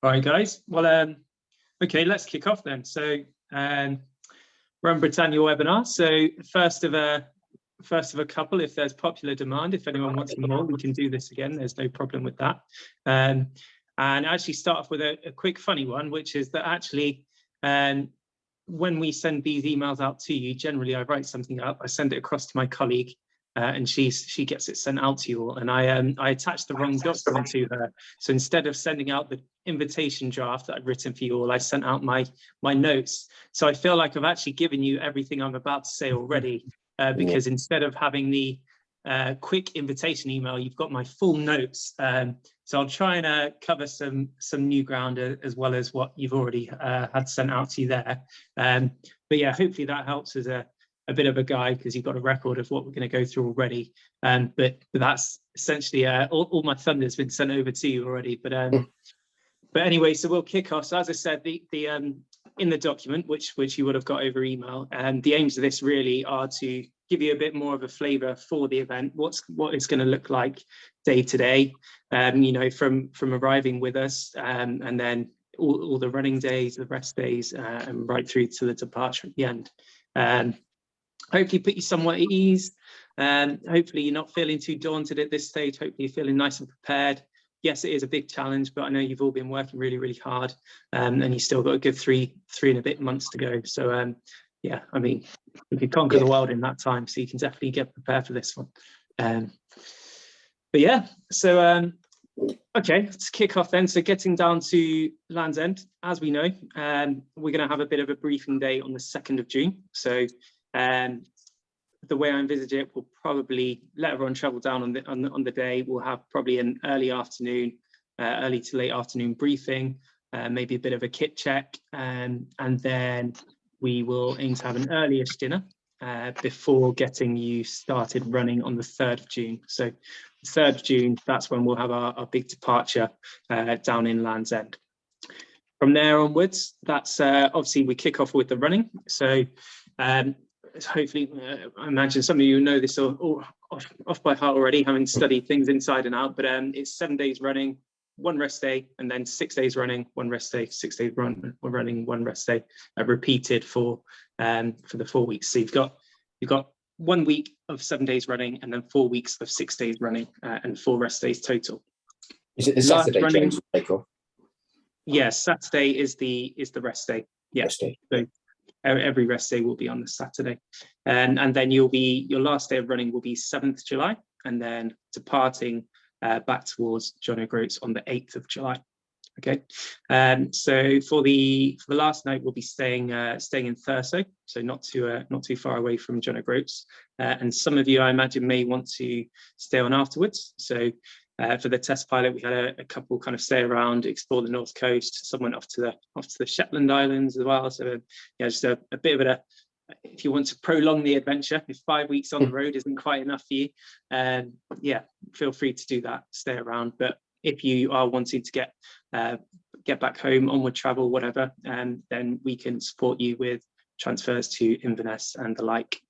All right, guys. Well, okay, let's kick off then. So, we're on Britannia webinar. So, first of a couple. If there's popular demand, if anyone wants more, we can do this again. There's no problem with that. And actually, start off with a quick funny one, which is that actually, when we send these emails out to you, generally I write something up, I send it across to my colleague. And she gets it sent out to you all, and I attached the wrong document to her. So instead of sending out the invitation draft that I'd written for you all, I sent out my notes. So I feel like I've actually given you everything I'm about to say already, because instead of having the quick invitation email, you've got my full notes. So I'll try and cover some new ground as well as what you've already had sent out to you there. But yeah, hopefully that helps as a bit of a guide, because you've got a record of what we're going to go through already. But that's essentially all my thunder has been sent over to you already. But anyway, so we'll kick off. So as I said, the in the document, which you would have got over email, and the aims of this really are to give you a bit more of a flavour for the event, what it's going to look like day to day, you know, from arriving with us, and then all the running days, the rest days, and right through to the departure at the end. Hopefully put you somewhat at ease. Hopefully you're not feeling too daunted at this stage. Hopefully you're feeling nice and prepared. Yes, it is a big challenge, but I know you've all been working really, really hard, and you've still got a good three and a bit months to go. So yeah, I mean, you can conquer the world in that time, so you can definitely get prepared for this one. But yeah, so okay, let's kick off then. So getting down to Land's End, as we know, we're going to have a bit of a briefing day on the 2nd of June. So the way I envisage it, we'll probably let everyone travel down on the day. We'll have probably an early to late afternoon briefing, maybe a bit of a kit check, and then we will aim to have an early-ish dinner before getting you started running on the 3rd of June. So the 3rd of June, that's when we'll have our big departure down in Land's End. From there onwards, that's obviously we kick off with the running. So hopefully, I imagine some of you know this all off by heart already, having studied things inside and out, but it's 7 days running, 1 rest day, and then 6 days running, 1 rest day, 6 days running, 1 rest day, repeated for the 4 weeks. So you've got 1 week of 7 days running, and then 4 weeks of 6 days running, and 4 rest days total. Is it the Saturday change, Michael? Yes, Saturday is the rest day. Yeah. Rest day. So every rest day will be on the Saturday, and then your last day of running will be 7th July, and then departing back towards John O'Groats on the 8th of July. Okay, so for the last night we'll be staying in Thurso, so not too far away from John O'Groats, and some of you I imagine may want to stay on afterwards. So for the test pilot, we had a couple kind of stay around, explore the north coast. Some went off to the Shetland Islands as well. So yeah, just a bit of if you want to prolong the adventure, if 5 weeks on the road isn't quite enough for you, yeah, feel free to do that. Stay around. But if you are wanting to get back home, onward travel, whatever, then we can support you with transfers to Inverness and the like.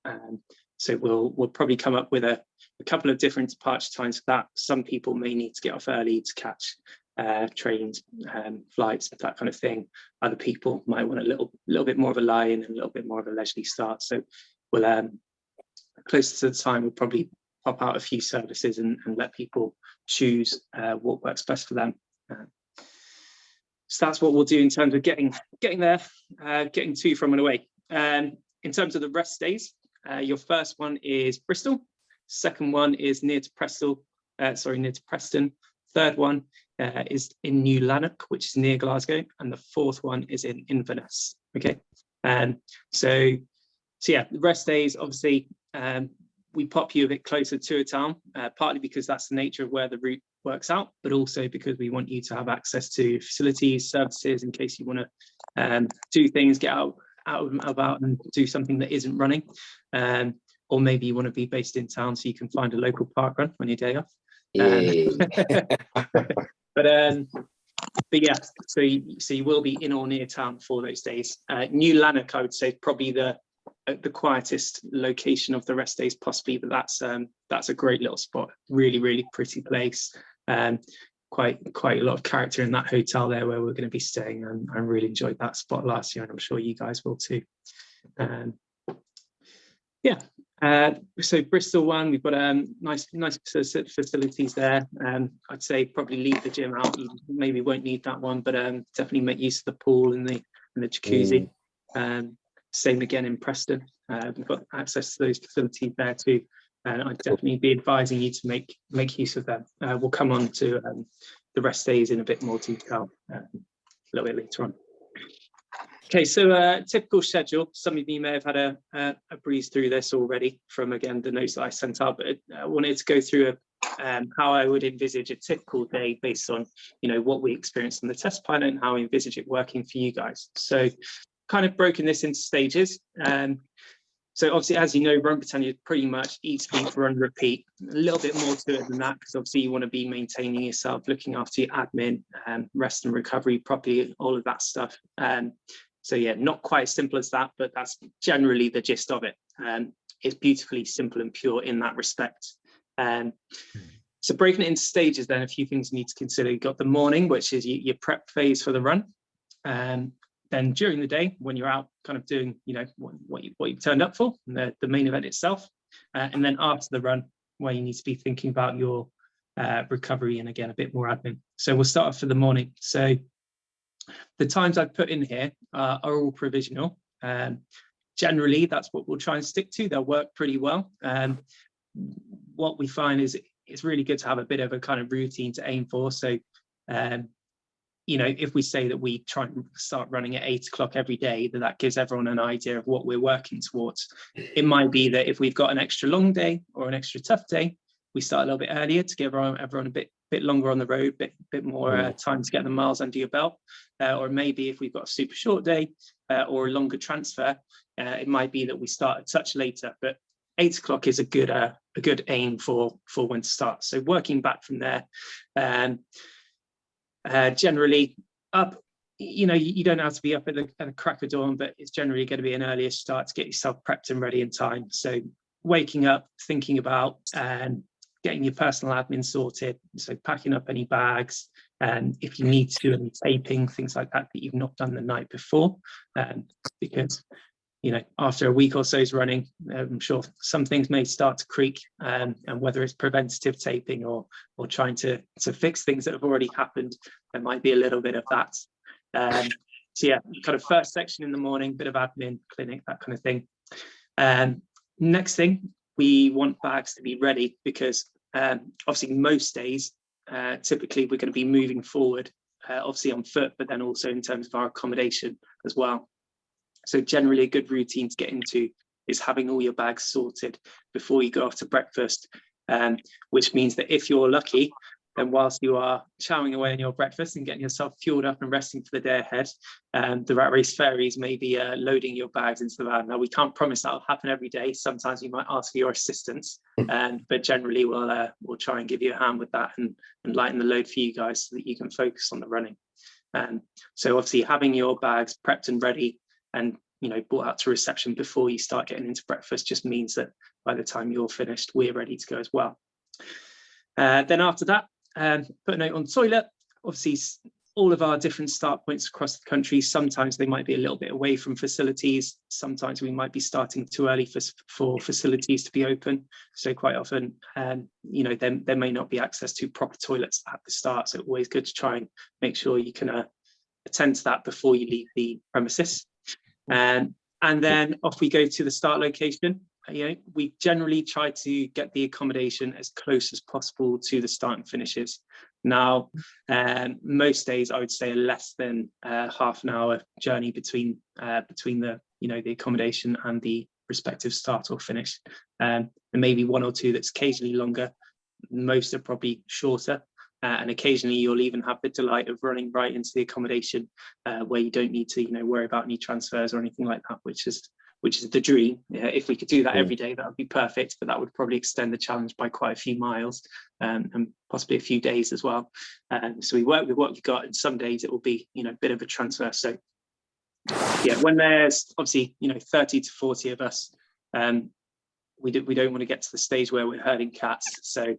So we'll probably come up with a couple of different departure times for that. Some people may need to get off early to catch trains, flights, that kind of thing. Other people might want a little bit more of a lie-in and a little bit more of a leisurely start. So we'll closer to the time, we'll probably pop out a few services and let people choose what works best for them. So that's what we'll do in terms of getting there, getting to, from, and away. In terms of the rest days, your first one is Bristol. Second one is near to Preston. Third one is in New Lanark, which is near Glasgow, and the fourth one is in Inverness. Okay, so yeah, the rest days, obviously, we pop you a bit closer to a town, partly because that's the nature of where the route works out, but also because we want you to have access to facilities, services, in case you want to do things, get out and about and do something that isn't running. Or maybe you want to be based in town so you can find a local park run on your day off. But yeah, so you will be in or near town for those days. New Lanark, I would say, probably the quietest location of the rest days possibly, but that's a great little spot. Really, really pretty place. quite a lot of character in that hotel there where we're going to be staying, and I really enjoyed that spot last year, and I'm sure you guys will too. Yeah, so Bristol one, we've got nice facilities there. I'd say probably leave the gym out. You maybe won't need that one, but definitely make use of the pool and the jacuzzi. Same again in Preston. We've got access to those facilities there too, and I'd definitely be advising you to make use of them. We'll come on to the rest days in a bit more detail a little bit later on. Okay, so typical schedule. Some of you may have had a breeze through this already from, again, the notes that I sent out, but I wanted to go through how I would envisage a typical day based on, what we experienced in the test pilot and how I envisage it working for you guys. So kind of broken this into stages. So obviously, as you know, Run Britannia pretty much eat, sleep, run, repeat. A little bit more to it than that, because obviously you want to be maintaining yourself, looking after your admin, rest and recovery properly, all of that stuff. So yeah, not quite as simple as that, but that's generally the gist of it. It's beautifully simple and pure in that respect. So breaking it into stages, then a few things you need to consider. You've got the morning, which is your prep phase for the run. Then during the day, when you're out kind of doing, what you've turned up for, the main event itself. And then after the run, where you need to be thinking about your recovery and, again, a bit more admin. So we'll start off for the morning. So the times I've put in here are all provisional. Generally, that's what we'll try and stick to. They'll work pretty well. What we find is it's really good to have a bit of a kind of routine to aim for. So, if we say that we try and start running at 8 o'clock every day, then that gives everyone an idea of what we're working towards. It might be that if we've got an extra long day or an extra tough day, we start a little bit earlier to give everyone a bit longer on the road, bit more time to get the miles under your belt. Or maybe if we've got a super short day or a longer transfer, it might be that we start a touch later. But 8 o'clock is a good aim for when to start. So working back from there, generally up, you don't have to be up at the crack of dawn, but it's generally going to be an earlier start to get yourself prepped and ready in time. So waking up, thinking about getting your personal admin sorted, so packing up any bags, and if you need to do any taping, things like that you've not done the night before, because after a week or so's running, I'm sure some things may start to creak, and whether it's preventative taping or trying to fix things that have already happened, there might be a little bit of that. So yeah, kind of first section in the morning, bit of admin, clinic, that kind of thing. Next thing, we want bags to be ready, because obviously most days, typically we're going to be moving forward, obviously on foot, but then also in terms of our accommodation as well. So generally a good routine to get into is having all your bags sorted before you go off to breakfast, which means that if you're lucky, then whilst you are chowing away on your breakfast and getting yourself fueled up and resting for the day ahead, the Rat Race Ferries may be loading your bags into the van. Now, we can't promise that'll happen every day. Sometimes we might ask for your assistance, but generally we'll try and give you a hand with that and lighten the load for you guys so that you can focus on the running. So obviously having your bags prepped and ready and brought out to reception before you start getting into breakfast just means that by the time you're finished, we're ready to go as well. Then after that, put a note on the toilet. Obviously, all of our different start points across the country, sometimes they might be a little bit away from facilities. Sometimes we might be starting too early for facilities to be open. So quite often, there may not be access to proper toilets at the start. So always good to try and make sure you can attend to that before you leave the premises. And then off we go to the start location. We generally try to get the accommodation as close as possible to the start and finishes. Now, most days I would say less than half an hour journey between the the accommodation and the respective start or finish. And maybe one or two that's occasionally longer. Most are probably shorter. And occasionally you'll even have the delight of running right into the accommodation where you don't need to worry about any transfers or anything like that, which is the dream. If we could do that every day, that would be perfect, but that would probably extend the challenge by quite a few miles and possibly a few days as well. So we work with what we've got, and some days it will be a bit of a transfer. So yeah, when there's obviously 30 to 40 of us, we don't want to get to the stage where we're herding cats. So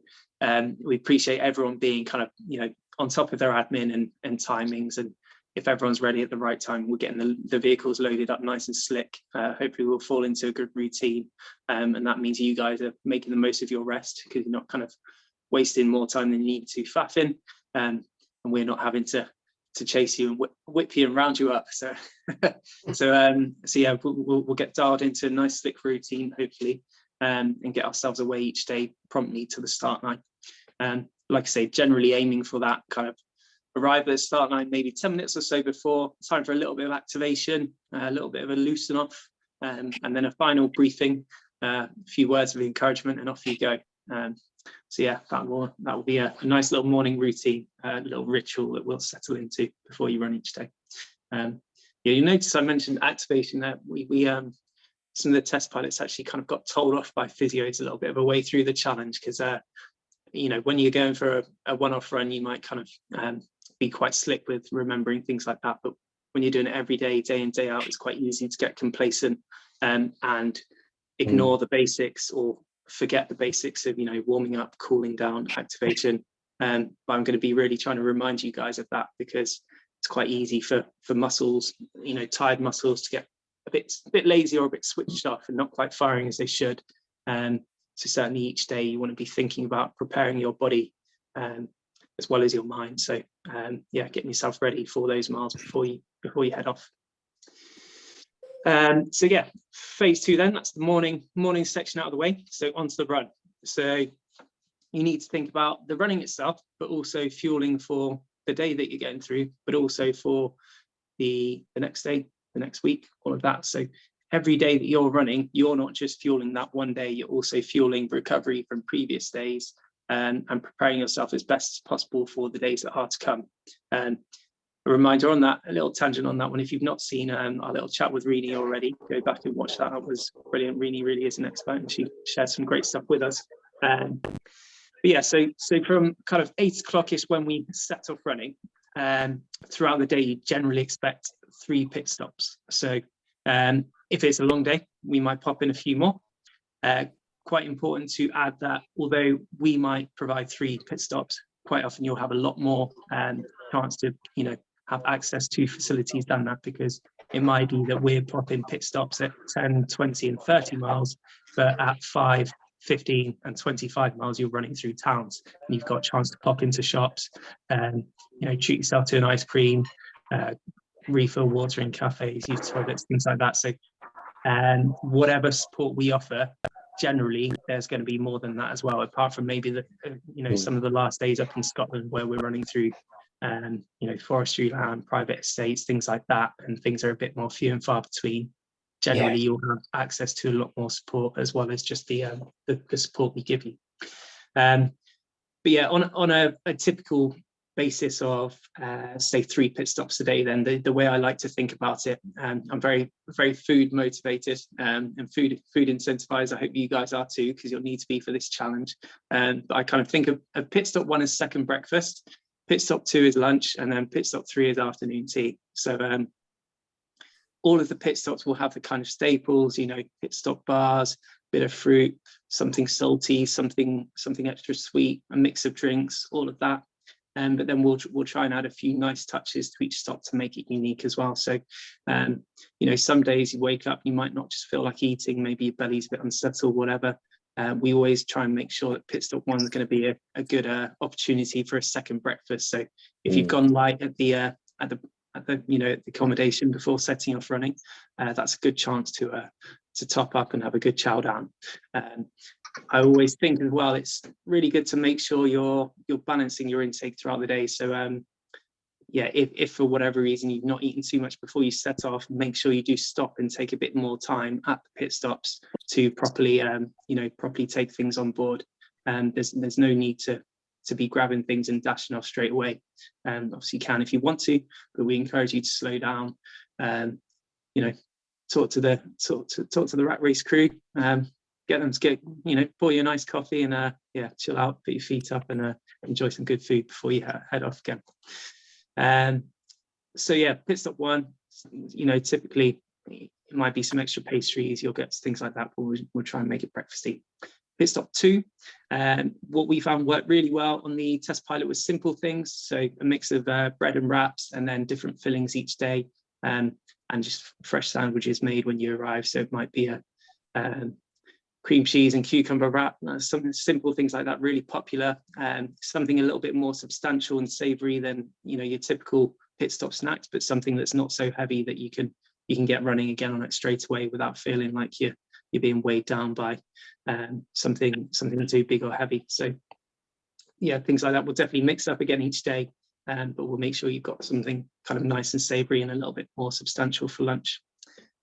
we appreciate everyone being kind of on top of their admin and timings, and if everyone's ready at the right time, we're getting the vehicles loaded up nice and slick. Hopefully we'll fall into a good routine, and that means you guys are making the most of your rest, because you're not kind of wasting more time than you need to faffing, and we're not having to chase you and whip you and round you up. So so yeah, we'll get dialed into a nice slick routine, hopefully, and get ourselves away each day promptly to the start line. Like I say, generally aiming for that kind of arrive at the start line maybe 10 minutes or so before, time for a little bit of activation, a little bit of a loosen off, and then a final briefing, a few words of encouragement, and off you go. So yeah, that will be a nice little morning routine, a little ritual that we'll settle into before you run each day. Yeah, you notice I mentioned activation there. We some of the test pilots actually kind of got told off by physios a little bit of a way through the challenge, because you know, when you're going for a one-off run, you might kind of be quite slick with remembering things like that, but when you're doing it every day, day in, day out, it's quite easy to get complacent and ignore the basics, or forget the basics of, you know, warming up, cooling down, activation. But I'm going to be really trying to remind you guys of that, because it's quite easy for muscles, you know, tired muscles, to get a bit lazy or a bit switched off and not quite firing as they should. So certainly each day you want to be thinking about preparing your body as well as your mind. So yeah, getting yourself ready for those miles before you head off. So yeah, phase 2 then, that's the morning section out of the way. So onto the run. So you need to think about the running itself, but also fueling for the day that you're getting through, but also for the next day, the next week, all of that. So every day that you're running, you're not just fueling that one day, you're also fueling recovery from previous days, and preparing yourself as best as possible for the days that are to come. A reminder on that, a little tangent on that one, if you've not seen our little chat with Rini already, go back and watch that. That was brilliant. Rini really is an expert, and she shared some great stuff with us. But yeah, so from kind of 8 o'clock is when we set off running. Throughout the day, you generally expect 3 pit stops. So if it's a long day, we might pop in a few more. Quite important to add that although we might provide 3 pit stops, quite often you'll have a lot more chance to, you know, have access to facilities than that, because it might be that we're popping pit stops at 10, 20 and 30 miles, but at 5, 15 and 25 miles you're running through towns, and you've got a chance to pop into shops and, you know, treat yourself to an ice cream, refill water in cafes, use toilets, things like that. So whatever support we offer, generally there's going to be more than that as well, apart from maybe the you know, some of the last days up in Scotland where we're running through you know, forestry land, private estates, things like that, and things are a bit more few and far between. Generally you'll have access to a lot more support, as well as just the support we give you. But yeah, on a typical basis of say 3 pit stops a day, then the way I like to think about it, I'm very food motivated and food incentivized. I hope you guys are too, because you'll need to be for this challenge. But I kind of think of pit stop 1 as second breakfast, pit stop 2 is lunch, and then pit stop 3 is afternoon tea. So all of the pit stops will have the kind of staples, you know, pit stop bars, bit of fruit, something salty, something extra sweet, a mix of drinks, all of that. But then we'll try and add a few nice touches to each stop to make it unique as well. So, you know, some days you wake up, you might not just feel like eating, maybe your belly's a bit unsettled, whatever. We always try and make sure that pit stop 1 is going to be a good opportunity for a second breakfast. So if you've gone light at the you know, at the accommodation before setting off running, that's a good chance to top up and have a good chow down. I always think as well, it's really good to make sure you're balancing your intake throughout the day. So yeah, if for whatever reason you've not eaten too much before you set off, make sure you do stop and take a bit more time at the pit stops to properly you know, properly take things on board. There's no need to be grabbing things and dashing off straight away. Obviously you can if you want to, but we encourage you to slow down. You know, talk to the Rat Race crew, get them to get, you know, pour you a nice coffee and yeah, chill out, put your feet up and enjoy some good food before you head off again. So yeah, pit stop 1, you know, typically it might be some extra pastries, you'll get things like that, but we'll try and make it breakfasty. pit stop 2. What we found worked really well on the test pilot was simple things, so a mix of bread and wraps, and then different fillings each day, and just fresh sandwiches made when you arrive. So it might be a cream cheese and cucumber wrap, some simple things like that, really popular. Something a little bit more substantial and savoury than your typical pit stop snacks, but something that's not so heavy that you can get running again on it straight away without feeling like you're being weighed down by something too big or heavy. So yeah, things like that we'll definitely mix up again each day, but we'll make sure you've got something kind of nice and savoury and a little bit more substantial for lunch.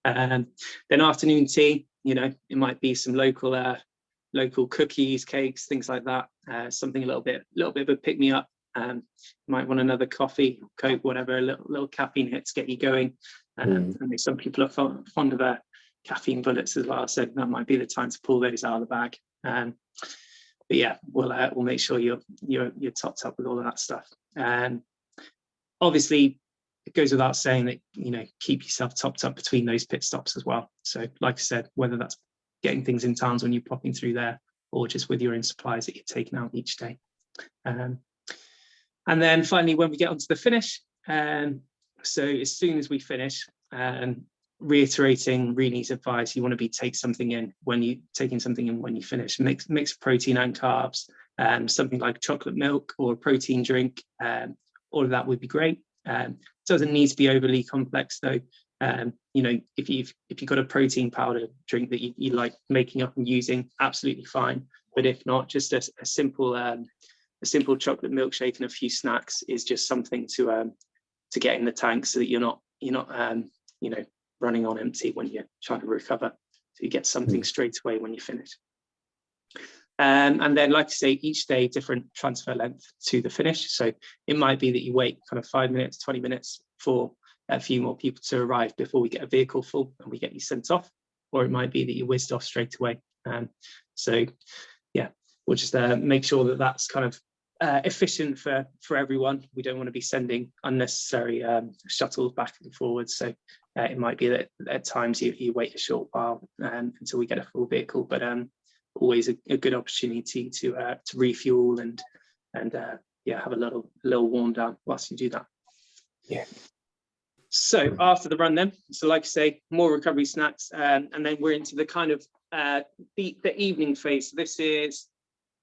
Then afternoon tea, it might be some local cookies, cakes, things like that. Something a little bit of a pick me up. Might want another coffee, Coke, whatever, a little caffeine hit to get you going. And some people are fond of caffeine bullets as well, so that might be the time to pull those out of the bag. But yeah, we'll make sure you're topped up with all of that stuff. Obviously, it goes without saying that keep yourself topped up between those pit stops as well. So like I said, whether that's getting things in towns when you're popping through there, or just with your own supplies that you're taking out each day. And then finally, when we get onto the finish, so as soon as we finish, reiterating Reni's advice, you want to be taking something in when you finish. Mix protein and carbs, something like chocolate milk or a protein drink. All of that would be great. Doesn't need to be overly complex though. If you've got a protein powder drink that you like making up and using, absolutely fine. But if not, just a simple chocolate milkshake and a few snacks is just something to get in the tank, so that you're not running on empty when you're trying to recover. So you get something straight away when you finish. And then, like I say, each day different transfer length to the finish. So it might be that you wait kind of 5 minutes, 20 minutes for a few more people to arrive before we get a vehicle full and we get you sent off, or it might be that you whizzed off straight away. So yeah, we'll just make sure that that's kind of efficient for everyone. We don't want to be sending unnecessary shuttles back and forwards. So it might be that at times you wait a short while until we get a full vehicle, but always a good opportunity to refuel and have a little warm down whilst you do that. Yeah. So after the run then, so like I say, more recovery snacks, and then we're into the kind of the evening phase. So this is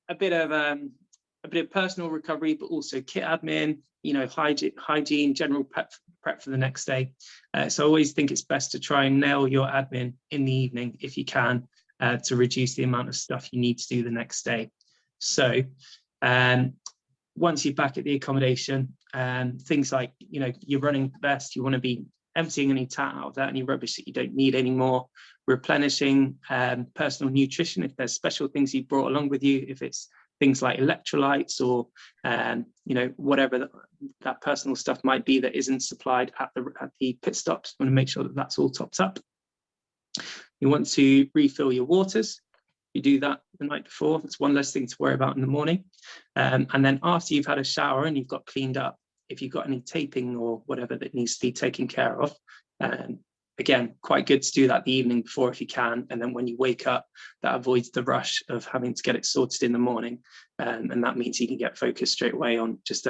a bit of personal recovery, but also kit admin, hygiene, general prep for the next day. So I always think it's best to try and nail your admin in the evening if you can, to reduce the amount of stuff you need to do the next day. So once you're back at the accommodation, things like, your running vest, you want to be emptying any tat out of that, any rubbish that you don't need anymore, replenishing personal nutrition if there's special things you brought along with you, if it's things like electrolytes or whatever that personal stuff might be that isn't supplied at the pit stops. You want to make sure that that's all topped up. You want to refill your waters. You do that the night before. It's one less thing to worry about in the morning. And then after you've had a shower and you've got cleaned up, if you've got any taping or whatever that needs to be taken care of, again, quite good to do that the evening before if you can. And then when you wake up, that avoids the rush of having to get it sorted in the morning. And that means you can get focused straight away on just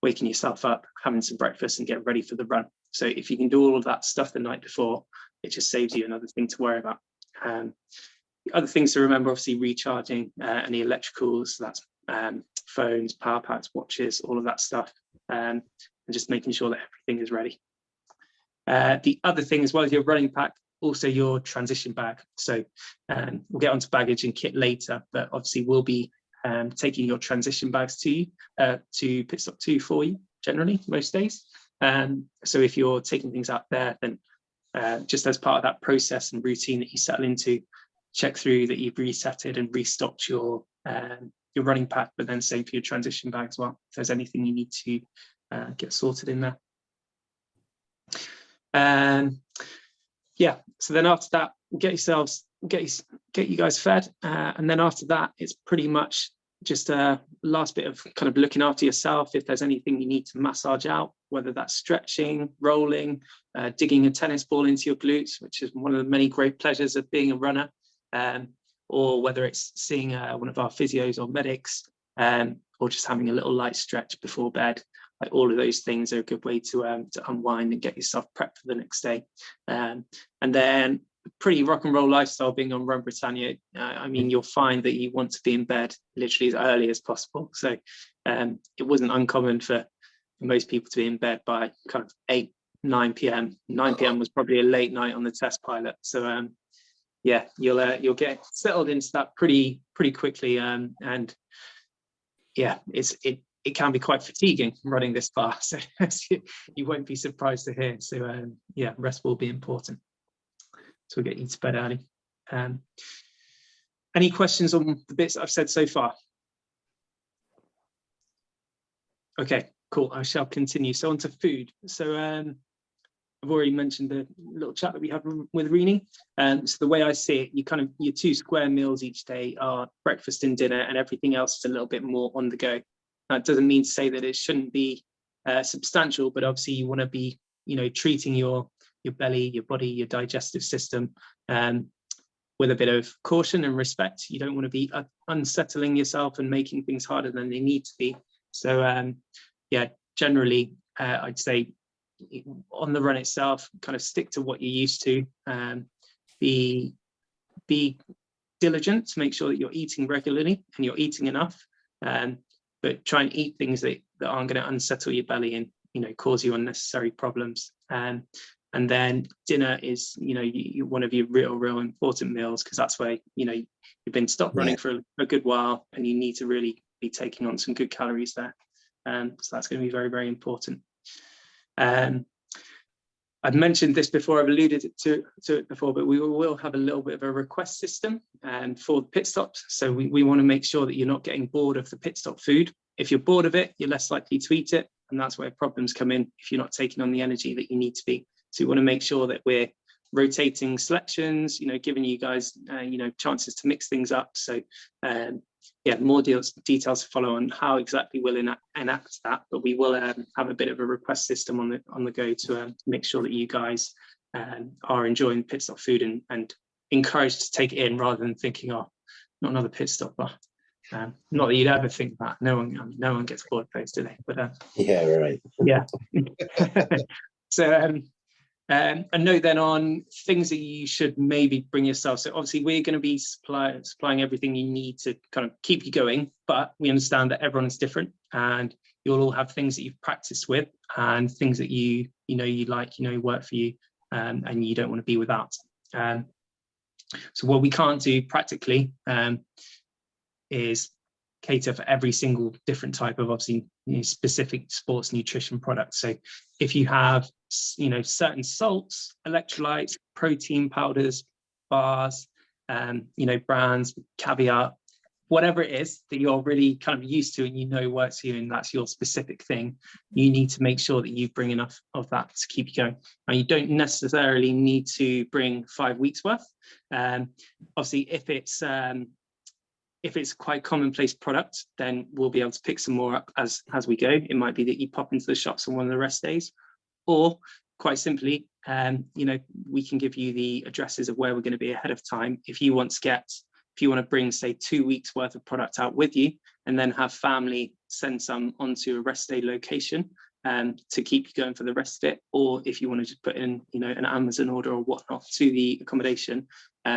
waking yourself up, having some breakfast and getting ready for the run. So if you can do all of that stuff the night before, it just saves you another thing to worry about. Other things to remember, obviously recharging any electricals, so that's phones, power packs, watches, all of that stuff, and just making sure that everything is ready. The other thing as well as your running pack, also your transition bag. So we'll get onto baggage and kit later, but obviously we'll be taking your transition bags to pit stop 2 for you, generally, most days. So if you're taking things out there, then just as part of that process and routine that you settle into, check through that you've resetted and restocked your running pack, but then same for your transition bag as well, if there's anything you need to get sorted in there. So then after that, we'll get you guys fed, and then after that, it's pretty much just a last bit of kind of looking after yourself. If there's anything you need to massage out, whether that's stretching, rolling, digging a tennis ball into your glutes, which is one of the many great pleasures of being a runner, or whether it's seeing one of our physios or medics, or just having a little light stretch before bed. Like, all of those things are a good way to unwind and get yourself prepped for the next day. And then pretty rock and roll lifestyle being on Run Britannia. I mean, you'll find that you want to be in bed literally as early as possible. So it wasn't uncommon for most people to be in bed by kind of 9 p.m. 9 p.m. was probably a late night on the test pilot. So yeah, you'll get settled into that pretty quickly. And yeah, it can be quite fatiguing running this far. So you won't be surprised to hear. So yeah, rest will be important. So we'll get you to bed early. Any questions on the bits I've said so far? Okay, cool. I shall continue. So on to food. So I've already mentioned the little chat that we have with Rini. So the way I see it, your 2 square meals each day are breakfast and dinner, and everything else is a little bit more on the go. That doesn't mean to say that it shouldn't be substantial, but obviously you want to be, treating your belly, your body, your digestive system with a bit of caution and respect. You don't want to be unsettling yourself and making things harder than they need to be. So yeah, generally I'd say on the run itself, kind of stick to what you're used to. Be diligent to make sure that you're eating regularly and you're eating enough, but try and eat things that aren't going to unsettle your belly and cause you unnecessary problems. And then dinner is one of your real important meals, because that's where you've been stopped running for a good while, and you need to really be taking on some good calories there. So that's going to be very important. I've mentioned this before, I've alluded to it before, but we will have a little bit of a request system for the pit stops. So we want to make sure that you're not getting bored of the pit stop food. If you're bored of it, you're less likely to eat it, and that's where problems come in if you're not taking on the energy that you need to be. So we want to make sure that we're rotating selections, giving you guys, chances to mix things up. So yeah, more details to follow on how exactly we'll enact that, but we will have a bit of a request system on the go to make sure that you guys are enjoying pit stop food and encouraged to take it in, rather than thinking, oh, not another pit stop. Not that you'd ever think that. No one gets bored of those, do they? But yeah, right. Yeah. So a note then on things that you should maybe bring yourself. So obviously we're going to be supplying everything you need to kind of keep you going, but we understand that everyone's different, and you'll all have things that you've practiced with and things that you like, work for you, and you don't want to be without. So what we can't do practically is cater for every single different type of obviously specific sports nutrition products. So if you have certain salts, electrolytes, protein powders, bars, brands, caviar, whatever it is that you're really kind of used to and works for you, and that's your specific thing, you need to make sure that you bring enough of that to keep you going. Now, you don't necessarily need to bring 5 weeks worth. Obviously, if it's quite commonplace product, then we'll be able to pick some more up as we go. It might be that you pop into the shops on one of the rest days, or quite simply, we can give you the addresses of where we're going to be ahead of time. If you want to bring, say, 2 weeks worth of product out with you, and then have family send some onto a rest day location to keep you going for the rest of it, or if you want to just put in, an Amazon order or whatnot to the accommodation,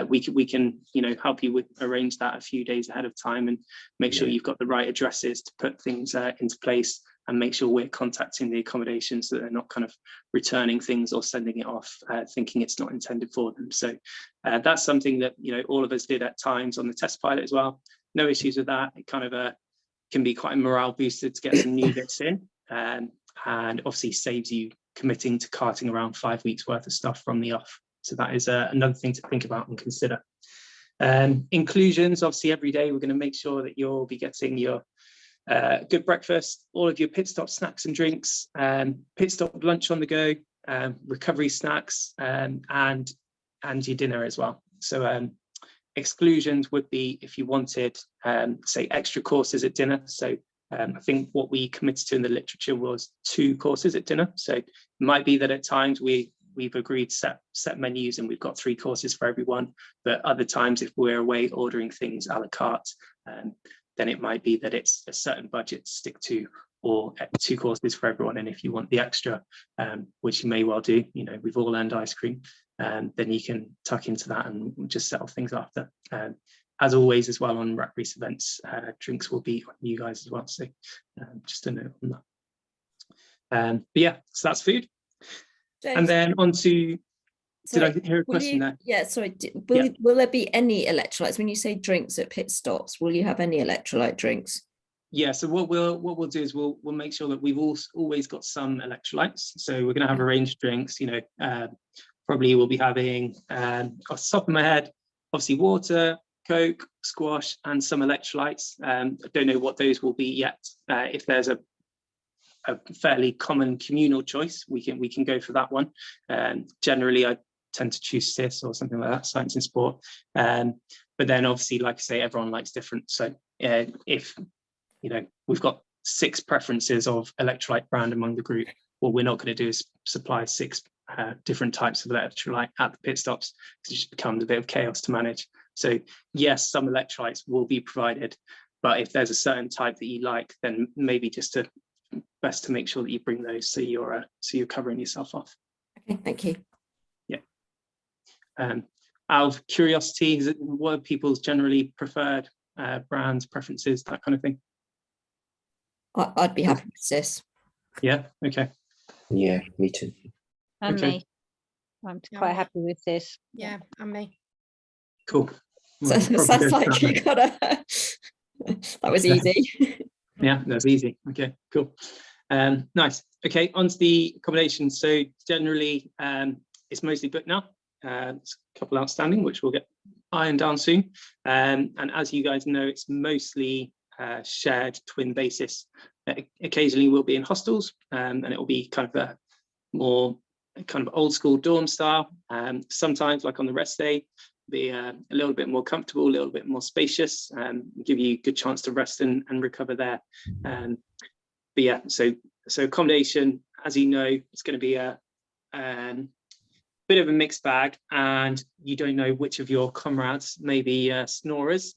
we can help you arrange that a few days ahead of time, and make sure you've got the right addresses to put things into place, and make sure we're contacting the accommodation so that they're not kind of returning things or sending it off thinking it's not intended for them. So that's something that all of us did at times on the test pilot as well. No issues with that. It kind of can be quite a morale booster to get some new bits in, and obviously saves you committing to carting around 5 weeks worth of stuff from the off. So that is another thing to think about and consider. Inclusions, obviously every day we're going to make sure that you'll be getting your good breakfast, all of your pit stop snacks and drinks, pit stop lunch on the go, recovery snacks, and your dinner as well. So exclusions would be if you wanted, say, extra courses at dinner. So I think what we committed to in the literature was 2 courses at dinner. So it might be that at times we we've agreed set menus and we've got 3 courses for everyone. But other times, if we're away ordering things a la carte, then it might be that it's a certain budget to stick to, or 2 courses for everyone. And if you want the extra, which you may well do, you know, we've all earned ice cream, then you can tuck into that and just settle things after. As always, as well, on Rat Race events, drinks will be on you guys as well. So just a note on that. But yeah, so that's food. James, and then on to, sorry, did I hear a question there? Yeah, sorry. Will there be any electrolytes? When you say drinks at pit stops, will you have any electrolyte drinks? Yeah, so what we'll do is we'll make sure that we've always got some electrolytes. So we're going to have a range of drinks. You know, probably we'll be having, off the top of my head, obviously water, Coke, squash, and some electrolytes. I don't know what those will be yet. If there's a fairly common communal choice, we can go for that one. Generally, I tend to choose CIS or something like that, science and sport. But then obviously, like I say, everyone likes different. So if you know, we've got 6 preferences of electrolyte brand among the group, what we're not going to do is supply 6 different types of electrolyte at the pit stops, because it just becomes a bit of chaos to manage. So yes, some electrolytes will be provided, but if there's a certain type that you like, then maybe just best to make sure that you bring those, so you're covering yourself off. Okay, thank you. Yeah. Out of curiosity, what are people's generally preferred brands, preferences, that kind of thing? I'd be happy with CIS. Yeah. Okay. Yeah, me too. And Okay. me. I'm quite happy with this. Yeah, and me. Cool. So sounds like you got a that was easy. Yeah, that's easy. Okay, cool. Nice. Okay, on to the accommodation. So generally, it's mostly booked now. It's a couple outstanding, which we'll get ironed down soon. And as you guys know, it's mostly shared twin basis. Occasionally we'll be in hostels, and it will be kind of a more kind of old school dorm style. Sometimes, like on the rest day, be a little bit more comfortable, a little bit more spacious, give you a good chance to rest and recover there. But yeah, so accommodation, as you know, it's going to be a bit of a mixed bag, and you don't know which of your comrades may be snorers,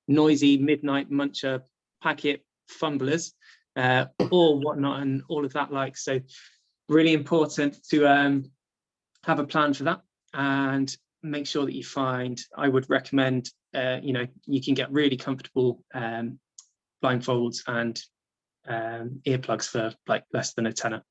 noisy midnight muncher, packet fumblers, or whatnot, and all of that. Like, so really important to have a plan for that, and make sure that you find, I would recommend, you know, you can get really comfortable blindfolds and earplugs for like less than a tenner.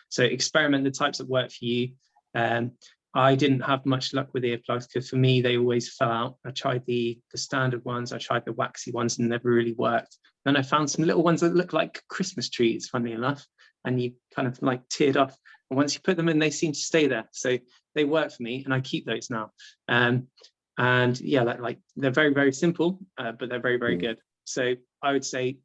So experiment the types that work for you. I didn't have much luck with earplugs, because for me they always fell out. I tried the standard ones, I tried the waxy ones, and never really worked. Then I found some little ones that look like Christmas trees, funnily enough, and you kind of like teared off. And once you put them in, they seem to stay there. So they work for me, and I keep those now. And yeah, like they're very, very simple, but they're very, very good. So I would say,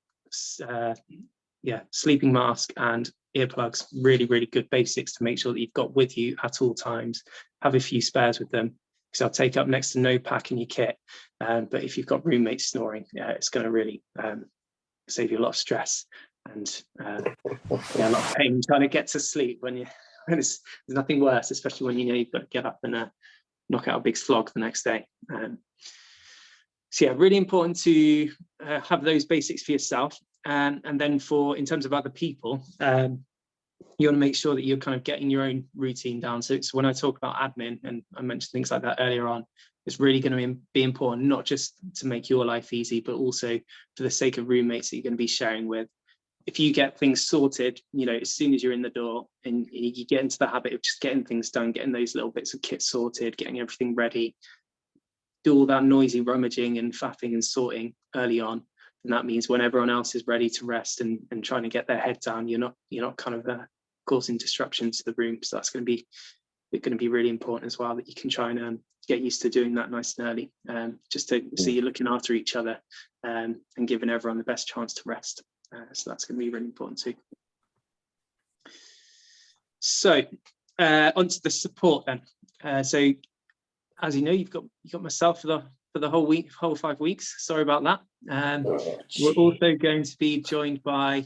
yeah, sleeping mask and earplugs, really, really good basics to make sure that you've got with you at all times. Have a few spares with them, because they'll take up next to no pack in your kit. But if you've got roommates snoring, yeah, it's going to really save you a lot of stress and yeah, a lot of pain trying to get to sleep when there's nothing worse, especially when you know you've got to get up and knock out a big slog the next day. So yeah, really important to have those basics for yourself. And then in terms of other people, you want to make sure that you're kind of getting your own routine down. So it's when I talk about admin, and I mentioned things like that earlier on, it's really going to be important, not just to make your life easy, but also for the sake of roommates that you're going to be sharing with. If you get things sorted, you know, as soon as you're in the door and you get into the habit of just getting things done, getting those little bits of kit sorted, getting everything ready, do all that noisy rummaging and faffing and sorting early on. And that means when everyone else is ready to rest and trying to get their head down, you're not kind of causing disruptions to the room. So that's going to be really important as well, that you can try and get used to doing that nice and early, just so you're looking after each other and giving everyone the best chance to rest. So that's going to be really important too. So onto the support then. So as you know, you've got myself for for the whole 5 weeks. Sorry about that. We're also going to be joined by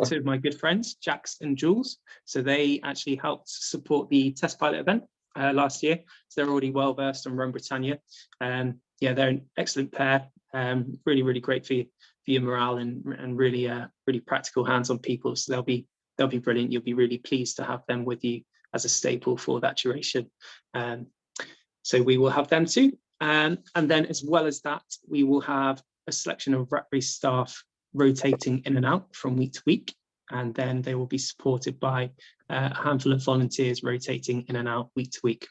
2 of my good friends, Jax and Jules. So they actually helped support the test pilot event last year. So they're already well versed on Run Britannia. Yeah, they're an excellent pair. Really, really great for your morale and really, really practical hands-on people. So they'll be brilliant. You'll be really pleased to have them with you as a staple for that duration. So we will have them too. And then as well as that, we will have a selection of rat race staff rotating in and out from week to week. And then they will be supported by a handful of volunteers rotating in and out week to week.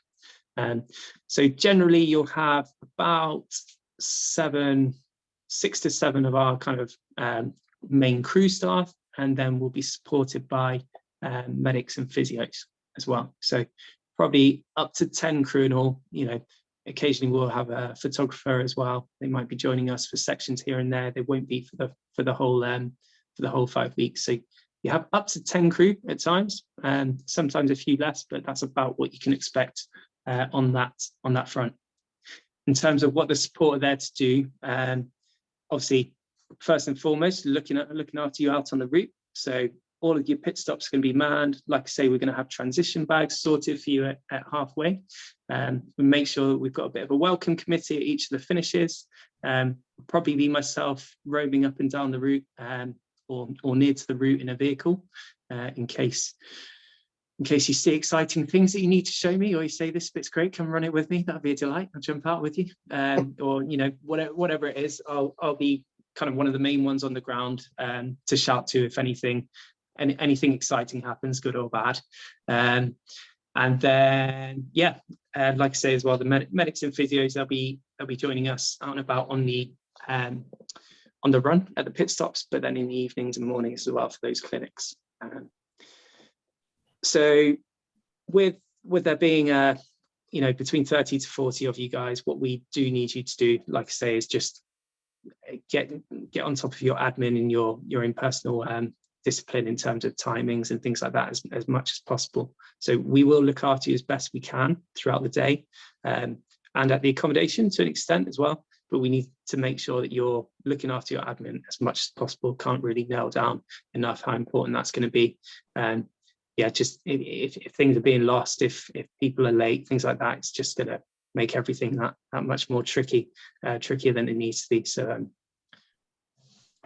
So generally you'll have about 6 to 7 of our kind of main crew staff, and then we'll be supported by medics and physios as well. So probably up to 10 crew in all. You know, occasionally we'll have a photographer as well. They might be joining us for sections here and there. They won't be for the whole 5 weeks. So you have up to 10 crew at times, and sometimes a few less, but that's about what you can expect on that front. In terms of what the support are there to do, obviously, first and foremost, looking after you out on the route. So all of your pit stops can be manned. Like I say, we're going to have transition bags sorted for you at halfway. We make sure that we've got a bit of a welcome committee at each of the finishes. Probably be myself roaming up and down the route or near to the route in a vehicle in case you see exciting things that you need to show me, or you say this bit's great, come run it with me. That'd be a delight. I'll jump out with you. Or you know, whatever it is, I'll be kind of one of the main ones on the ground to shout to if anything exciting happens, good or bad. And then yeah, like I say as well, the medics and physios, they'll be joining us out and about on the run at the pit stops, but then in the evenings and mornings as well for those clinics. So with there being you know, between 30 to 40 of you guys, what we do need you to do, like I say, is just get on top of your admin and your own personal discipline in terms of timings and things like that as much as possible. So we will look after you as best we can throughout the day, and at the accommodation to an extent as well. But we need to make sure that you're looking after your admin as much as possible. Can't really nail down enough how important that's going to be. Yeah, just if things are being lost, if people are late, things like that, it's just going to make everything that much more trickier than it needs to be. So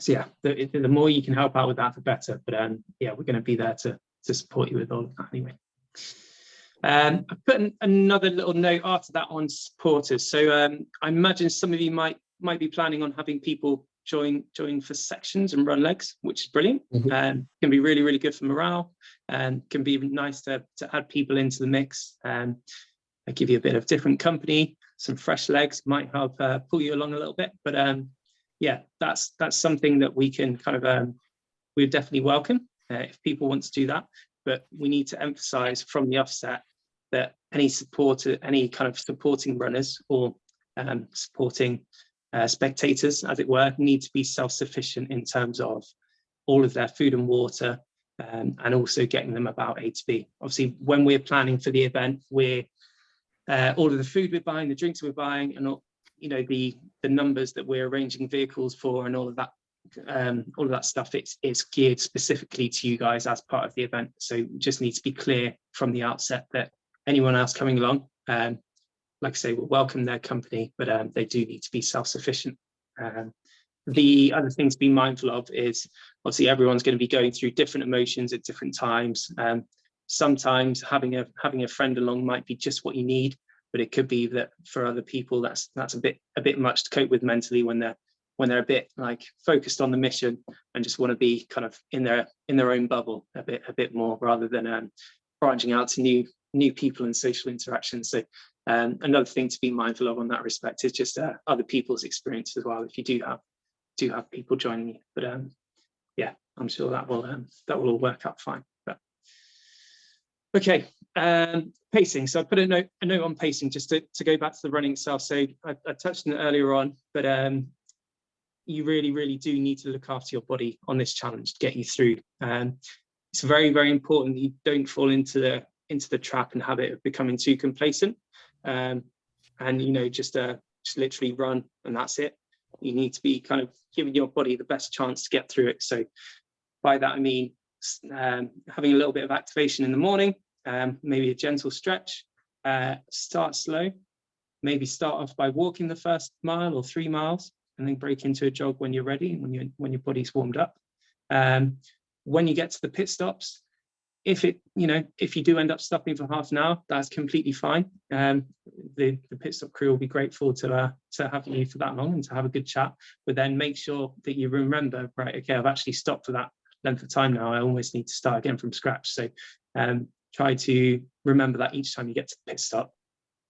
yeah, the more you can help out with that, the better. But yeah, we're going to be there to support you with all of that anyway. I put another little note after that on supporters. So I imagine some of you might be planning on having people join for sections and run legs, which is brilliant. Can be really, really good for morale, and can be nice to add people into the mix. Give you a bit of different company, some fresh legs might help pull you along a little bit. But yeah, that's something that we can kind of we definitely welcome if people want to do that. But we need to emphasize from the offset that any kind of supporting runners or supporting spectators, as it were, need to be self-sufficient in terms of all of their food and water, and also getting them about A to B. Obviously, when we're planning for the event, we're all of the food we're buying, the drinks we're buying, and all, you know, the numbers that we're arranging vehicles for, and all of that stuff, it's geared specifically to you guys as part of the event. So we just need to be clear from the outset that anyone else coming along, like I say, we'll welcome their company, but they do need to be self-sufficient. The other thing to be mindful of is obviously everyone's going to be going through different emotions at different times. Sometimes having a friend along might be just what you need, but it could be that for other people that's a bit much to cope with mentally when they're a bit like focused on the mission and just want to be kind of in their own bubble a bit more, rather than branching out to new people and social interactions. So another thing to be mindful of on that respect is just other people's experience as well, if you do have people joining you. But yeah, I'm sure that will all work out fine. But okay, pacing. So I put a note on pacing just to go back to the running itself. So I touched on it earlier on, but you really, really do need to look after your body on this challenge to get you through. It's very, very important that you don't fall into the trap and habit of becoming too complacent, and you know, just just literally run and that's it. You need to be kind of giving your body the best chance to get through it. So by that, I mean having a little bit of activation in the morning, maybe a gentle stretch, start slow, maybe start off by walking the first mile or 3 miles, and then break into a jog when you're ready, when your body's warmed up. When you get to the pit stops, if you do end up stopping for half an hour, that's completely fine. The pit stop crew will be grateful to have you for that long and to have a good chat. But then make sure that you remember, right, okay, I've actually stopped for that length of time now. I almost need to start again from scratch. So try to remember that each time you get to the pit stop.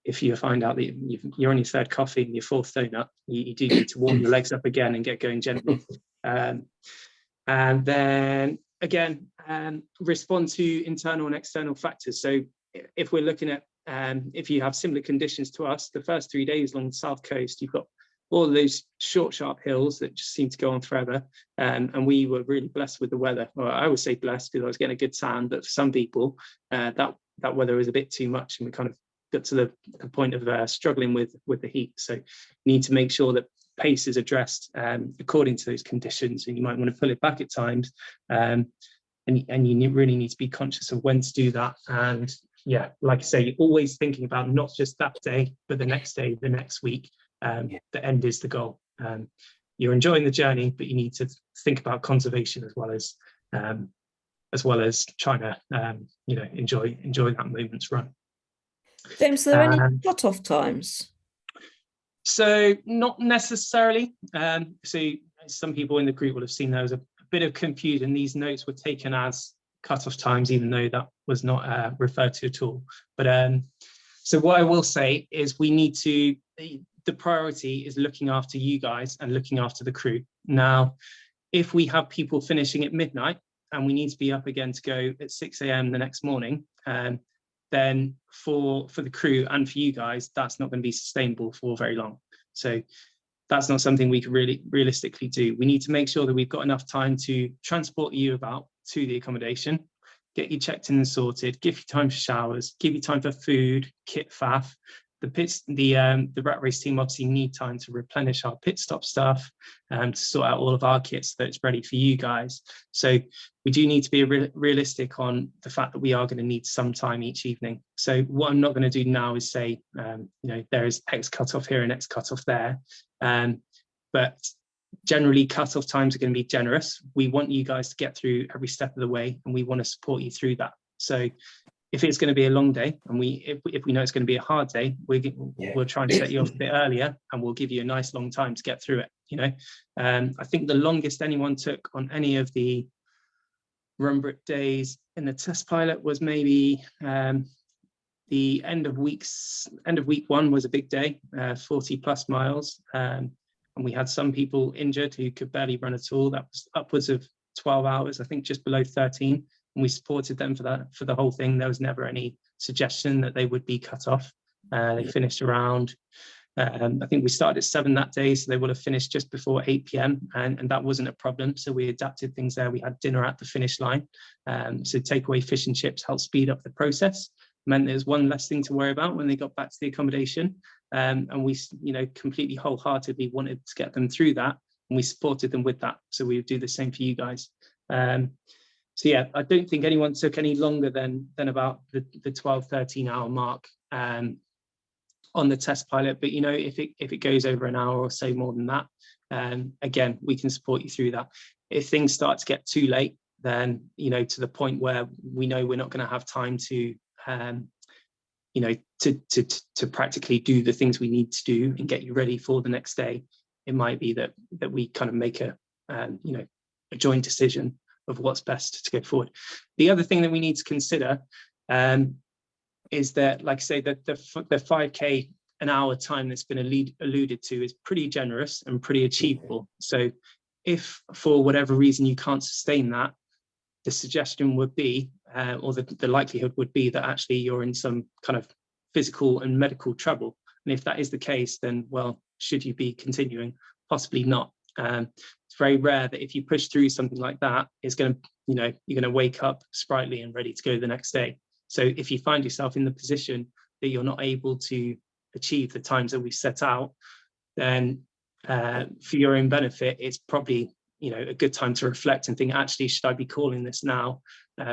If you find out that you're on your third coffee and your fourth donut, you do need to warm your legs up again and get going gently. And then again, respond to internal and external factors. So if we're looking at, if you have similar conditions to us, the first 3 days along the south coast, you've got all of those short, sharp hills that just seem to go on forever. And we were really blessed with the weather. Well, I would say blessed because I was getting a good tan, but for some people, that weather was a bit too much, and we kind of got to the point of struggling with the heat. So you need to make sure that pace is addressed according to those conditions, and you might want to pull it back at times. And you really need to be conscious of when to do that. And yeah, like I say, you're always thinking about not just that day, but the next day, the next week. The end is the goal. You're enjoying the journey, but you need to think about conservation as well as trying to enjoy that moment's run. James, are there any cut-off times? So not necessarily. So some people in the group will have seen there was a bit of confusion. These notes were taken as cut-off times, even though that was not referred to at all. But so what I will say is we need to, the priority is looking after you guys and looking after the crew. Now, if we have people finishing at midnight and we need to be up again to go at 6 a.m. the next morning, then for the crew and for you guys, that's not going to be sustainable for very long. So that's not something we can really realistically do. We need to make sure that we've got enough time to transport you about to the accommodation, get you checked in and sorted, give you time for showers, give you time for food, kit faff. The rat race team obviously need time to replenish our pit stop stuff and to sort out all of our kits so that it's ready for you guys. So we do need to be realistic on the fact that we are going to need some time each evening. So what I'm not going to do now is say, there is X cutoff here and X cutoff there. But generally cutoff times are going to be generous. We want you guys to get through every step of the way, and we want to support you through that. So if it's going to be a long day, and if we know it's going to be a hard day, we'll try and set you off a bit earlier, and we'll give you a nice long time to get through it. I think the longest anyone took on any of the Run Brit days in the test pilot was maybe the end of week 1 was a big day, 40 plus miles, and we had some people injured who could barely run at all. That was upwards of 12 hours, I think just below 13. And we supported them for the whole thing. There was never any suggestion that they would be cut off. They finished around, I think we started at 7 that day, so they would have finished just before 8 p.m. and that wasn't a problem. So we adapted things there. We had dinner at the finish line. So takeaway fish and chips helped speed up the process. Meant there's one less thing to worry about when they got back to the accommodation. And we, completely wholeheartedly wanted to get them through that, and we supported them with that. So we would do the same for you guys. So yeah, I don't think anyone took any longer than about the 12, 13 hour mark on the test pilot. But if it goes over an hour or so more than that, again, we can support you through that. If things start to get too late, then to the point where we know we're not going to have time to to practically do the things we need to do and get you ready for the next day, it might be that we kind of make a joint decision of what's best to go forward. The other thing that we need to consider is that, like I say, that the 5K an hour time that's been alluded to is pretty generous and pretty achievable. So if for whatever reason you can't sustain that, the suggestion would be, or the likelihood would be, that actually you're in some kind of physical and medical trouble. And if that is the case, then, well, should you be continuing? Possibly not. It's very rare that if you push through something like that, it's going to, you're going to wake up sprightly and ready to go the next day. So if you find yourself in the position that you're not able to achieve the times that we set out, then for your own benefit, it's probably, you know, a good time to reflect and think, actually, should I be calling this now?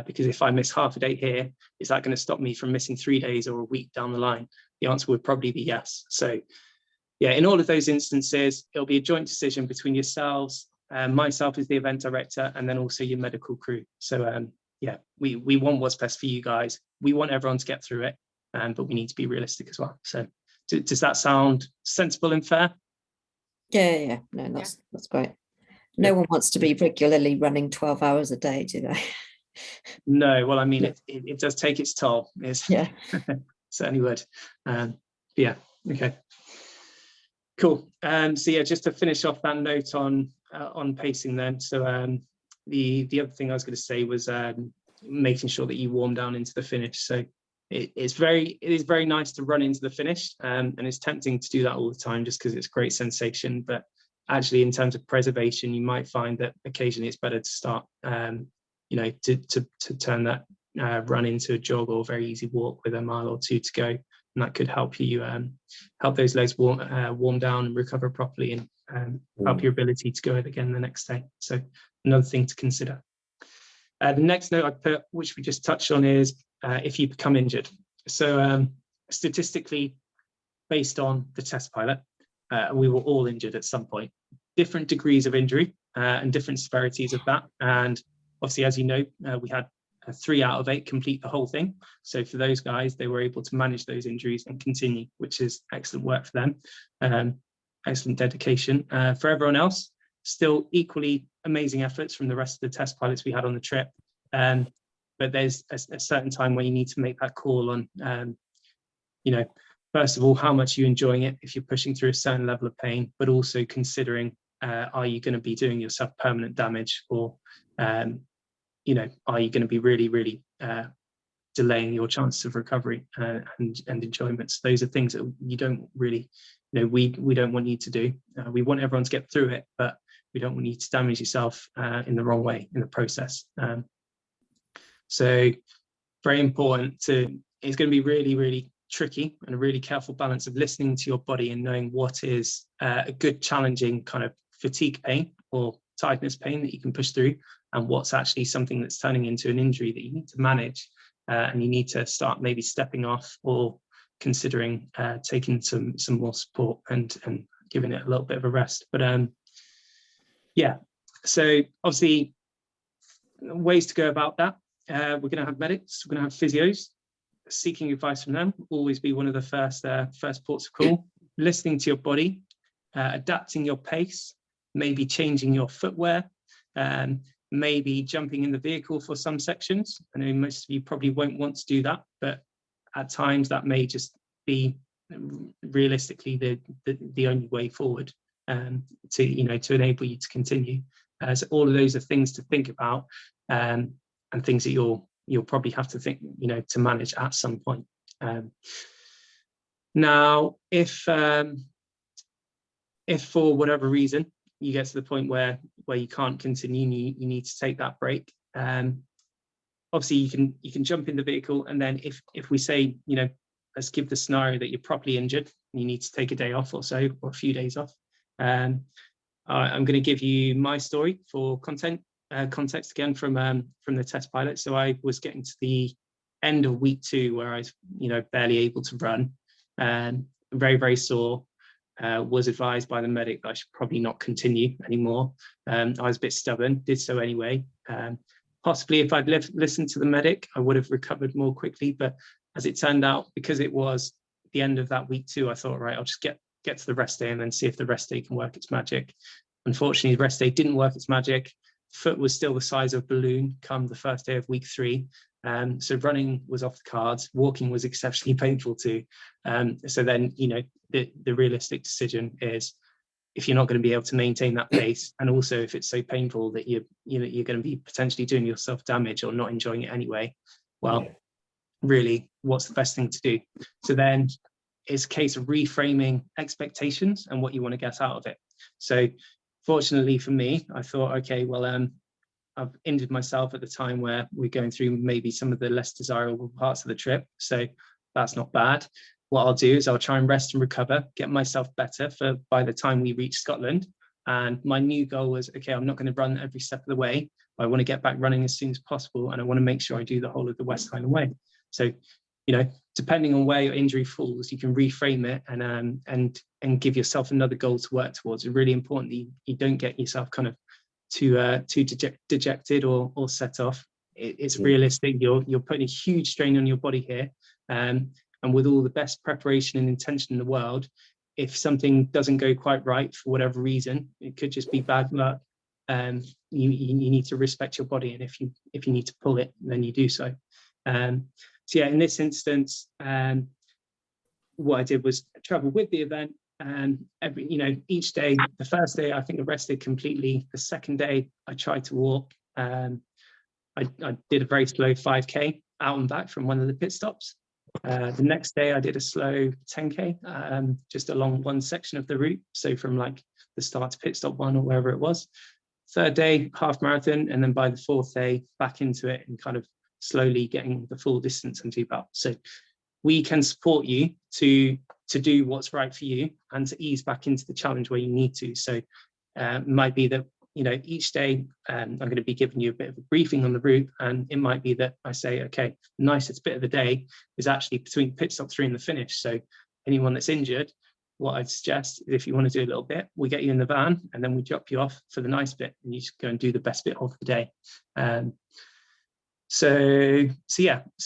Because if I miss half a day here, is that going to stop me from missing 3 days or a week down the line? The answer would probably be yes. So yeah, in all of those instances, it'll be a joint decision between yourselves, myself as the event director, and then also your medical crew. So yeah, we want what's best for you guys. We want everyone to get through it, but we need to be realistic as well. So does that sound sensible and fair? Yeah. No, that's great. No one wants to be regularly running 12 hours a day, do they? No, well, I mean, it does take its toll. Yeah. Certainly would. Yeah, okay. Cool. So yeah, just to finish off that note on pacing then. So the other thing I was going to say was making sure that you warm down into the finish. So it is very nice to run into the finish, and it's tempting to do that all the time just because it's great sensation. But actually, in terms of preservation, you might find that occasionally it's better to start, you know, to turn that run into a jog or very easy walk with a mile or two to go. And that could help you help those legs warm down and recover properly, and help your ability to go again the next day. So another thing to consider. The next note I put, which we just touched on, is if you become injured. So statistically, based on the test pilot, we were all injured at some point. Different degrees of injury and different severities of that. And obviously, as you know, we had 3 out of 8 complete the whole thing. So for those guys, they were able to manage those injuries and continue, which is excellent work for them. Excellent dedication. For everyone else, still equally amazing efforts from the rest of the test pilots we had on the trip. But there's a certain time where you need to make that call on, you know, first of all, how much you're enjoying it if you're pushing through a certain level of pain, but also considering, are you going to be doing yourself permanent damage, or you know, are you going to be really delaying your chances of recovery and enjoyment? So those are things that you don't really, you know, we don't want you to do. We want everyone to get through it, but we don't want you to damage yourself in the wrong way in the process. So very important it's going to be really tricky and a really careful balance of listening to your body and knowing what is a good challenging kind of fatigue pain or tiredness pain that you can push through, and what's actually something that's turning into an injury that you need to manage, and you need to start maybe stepping off or considering taking some more support and giving it a little bit of a rest. But yeah, so obviously ways to go about that. We're going to have medics, we're going to have physios. Seeking advice from them will always be one of the first ports of call. Listening to your body, adapting your pace, maybe changing your footwear, maybe jumping in the vehicle for some sections. I know most of you probably won't want to do that, but at times that may just be realistically the only way forward to enable you to continue. So all of those are things to think about, and things that you'll probably have to think, to manage at some point. Now, if for whatever reason you get to the point where you can't continue, you need to take that break. Obviously, you can jump in the vehicle, and then if we say, let's give the scenario that you're properly injured and you need to take a day off or so, or a few days off. I'm going to give you my story for context again from the test pilot. So I was getting to the end of week 2 where I was, barely able to run, very, very sore. Was advised by the medic that I should probably not continue anymore. I was a bit stubborn, did so anyway. Possibly if I'd listened to the medic, I would have recovered more quickly. But as it turned out, because it was the end of that week 2, I thought, right, I'll just get to the rest day and then see if the rest day can work its magic. Unfortunately, the rest day didn't work its magic. Foot was still the size of a balloon come the first day of week 3. So running was off the cards. Walking was exceptionally painful too. So then, the realistic decision is, if you're not going to be able to maintain that pace, and also if it's so painful that you're going to be potentially doing yourself damage or not enjoying it anyway, well, really, what's the best thing to do? So then it's a case of reframing expectations and what you want to get out of it. So fortunately for me, I thought, okay, well, I've injured myself at the time where we're going through maybe some of the less desirable parts of the trip. So that's not bad. what I'll do is I'll try and rest and recover, get myself better for by the time we reach Scotland. And my new goal was, okay, I'm not going to run every step of the way. I want to get back running as soon as possible, and I want to make sure I do the whole of the West Highland Way. So, depending on where your injury falls, you can reframe it and give yourself another goal to work towards. It's really important that you don't get yourself kind of too dejected or set off. It's realistic. You're putting a huge strain on your body here, and with all the best preparation and intention in the world, if something doesn't go quite right for whatever reason, it could just be bad luck. You need to respect your body, and if you need to pull it, then you do so. So yeah, in this instance, what I did was travel with the event, and each day. The first day I think I rested completely. The second day I tried to walk. I did a very slow 5K out and back from one of the pit stops. The next day I did a slow 10K just along one section of the route, so from like the start to pit stop 1 or wherever it was. Third day, half marathon, and then by the fourth day back into it and kind of slowly getting the full distance under your belt. So we can support you to do what's right for you and to ease back into the challenge where you need to. So it might be that each day I'm going to be giving you a bit of a briefing on the route, and it might be that I say, okay, the nicest bit of the day is actually between pit stop 3 and the finish. So anyone that's injured, what I'd suggest is if you want to do a little bit, we get you in the van and then we drop you off for the nice bit, and you just go and do the best bit of the day. So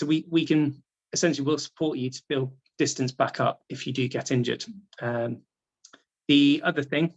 we can essentially, we'll support you to build distance back up if you do get injured. The other thing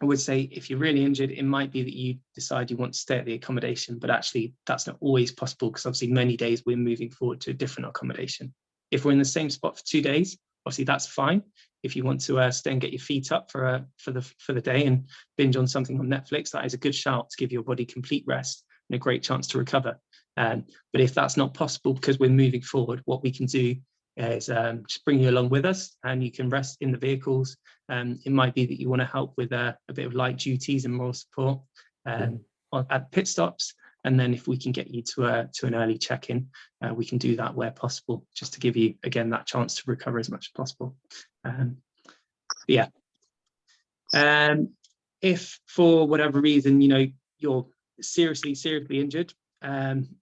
I would say, if you're really injured, it might be that you decide you want to stay at the accommodation, but actually that's not always possible, because obviously many days we're moving forward to a different accommodation. If we're in the same spot for 2 days, obviously that's fine. If you want to stay and get your feet up for the day and binge on something on Netflix, that is a good shout to give your body complete rest and a great chance to recover. But if that's not possible because we're moving forward, what we can do is just bring you along with us, and you can rest in the vehicles. It might be that you want to help with a bit of light duties and moral support at pit stops, and then if we can get you to an early check-in, we can do that where possible, just to give you again that chance to recover as much as possible. If for whatever reason you're seriously injured,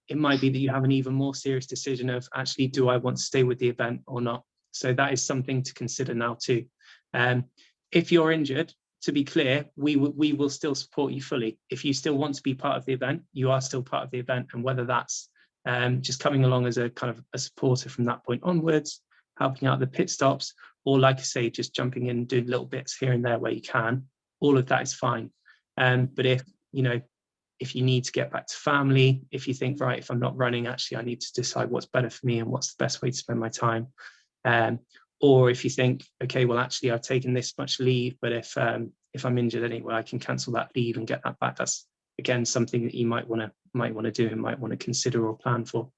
it might be that you have an even more serious decision of, actually, do I want to stay with the event or not? So that is something to consider now too. If you're injured, to be clear, we will still support you fully. If you still want to be part of the event, you are still part of the event, and whether that's just coming along as a kind of a supporter from that point onwards, helping out the pit stops, or like I say, just jumping in and doing little bits here and there where you can, all of that is fine. But if you need to get back to family, if you think, right, if I'm not running, actually I need to decide what's better for me and what's the best way to spend my time. Or if you think, okay, well, actually I've taken this much leave, but if I'm injured anyway, I can cancel that leave and get that back. That's again something that you might want to do and might want to consider or plan for.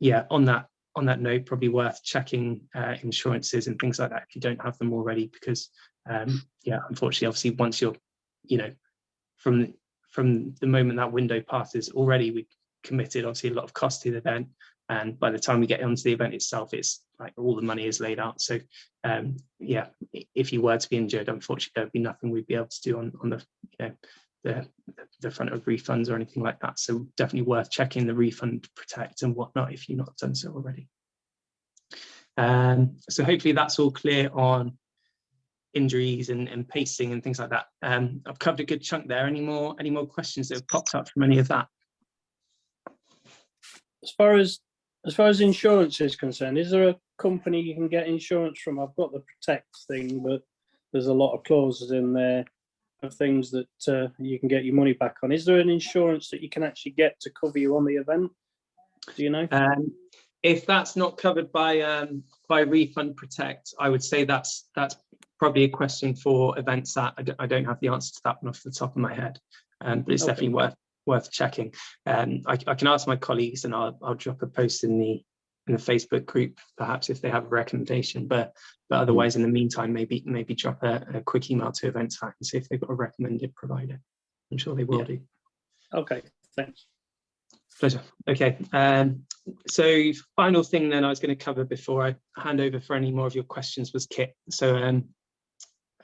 Yeah, on that note, probably worth checking insurances and things like that if you don't have them already, because unfortunately, obviously, once you're from the moment that window passes, already we committed obviously a lot of cost to the event, and by the time we get onto the event itself, it's like all the money is laid out. So if you were to be injured, unfortunately there'd be nothing we'd be able to do on the front of refunds or anything like that. So definitely worth checking the refund protect and whatnot if you've not done so already. So hopefully that's all clear on injuries and pacing and things like that. I've covered a good chunk there. Any more questions that have popped up from any of that? As far as insurance is concerned, is there a company you can get insurance from? I've got the protect thing, but there's a lot of clauses in there of things that you can get your money back on. Is there an insurance that you can actually get to cover you on the event? Do you know? If that's not covered by refund protect, I would say that's probably a question for events that I don't have the answer to that one off the top of my head, but it's definitely worth checking. I can ask my colleagues, and I'll drop a post in the Facebook group perhaps if they have a recommendation, but otherwise in the meantime maybe drop a quick email to Events Fact and see if they've got a recommended provider. I'm sure they will do. Okay, thanks. Pleasure. Okay, So final thing then I was going to cover before I hand over for any more of your questions was kit. So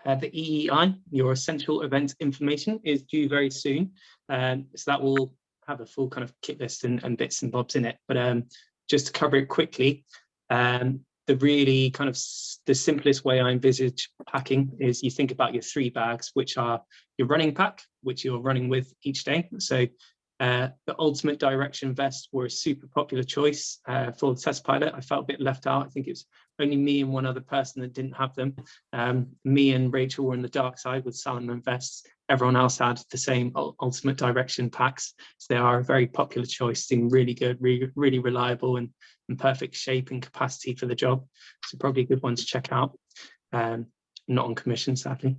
the EEI, your essential event information, is due very soon. So that will have a full kind of kit list and bits and bobs in it. But just to cover it quickly, the really kind of the simplest way I envisage packing is you think about your 3 bags, which are your running pack, which you're running with each day. So the ultimate direction vests were a super popular choice for the test pilot. I felt a bit left out. I think it was only me and one other person that didn't have them. Me and Rachel were in the dark side with Salomon vests. Everyone else had the same ultimate direction packs. So they are a very popular choice, seem really good, really reliable and perfect shape and capacity for the job. So probably a good one to check out. Not on commission, sadly.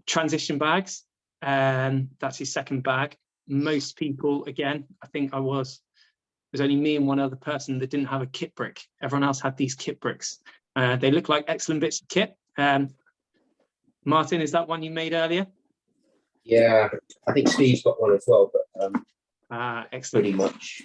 Transition bags, that's your second bag. Most people, again, I think there's only me and one other person that didn't have a kit brick. Everyone else had these kit bricks. They look like excellent bits of kit. Martin, is that one you made earlier? Yeah, I think Steve's got one as well, but excellent. pretty much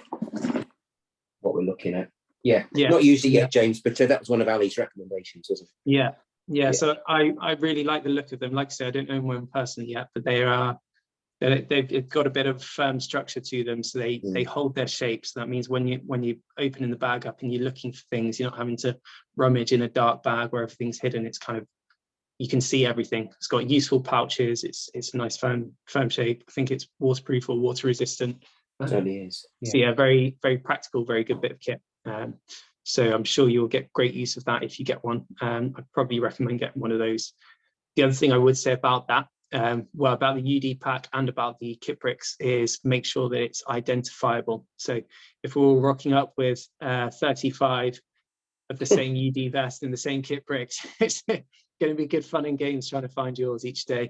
what we're looking at. Yeah, Yeah. Not used it yet, James, but that was one of Ali's recommendations, wasn't it? Yeah. So I really like the look of them. Like I said, I don't own one personally yet, but they've got a bit of firm structure to them, so they hold their shape. So that means when you opening the bag up and you're looking for things, you're not having to rummage in a dark bag where everything's hidden. It's kind of, you can see everything. It's got useful pouches. It's a nice firm shape. I think it's waterproof or water resistant. It certainly is. So yeah, very, very practical, very good bit of kit. So I'm sure you'll get great use of that if you get one. I'd probably recommend getting one of those. The other thing I would say about that, about the UD pack and about the kit bricks, is make sure that it's identifiable. So if we're all rocking up with 35 of the same UD vest and the same kit bricks, it's going to be good fun and games trying to find yours each day.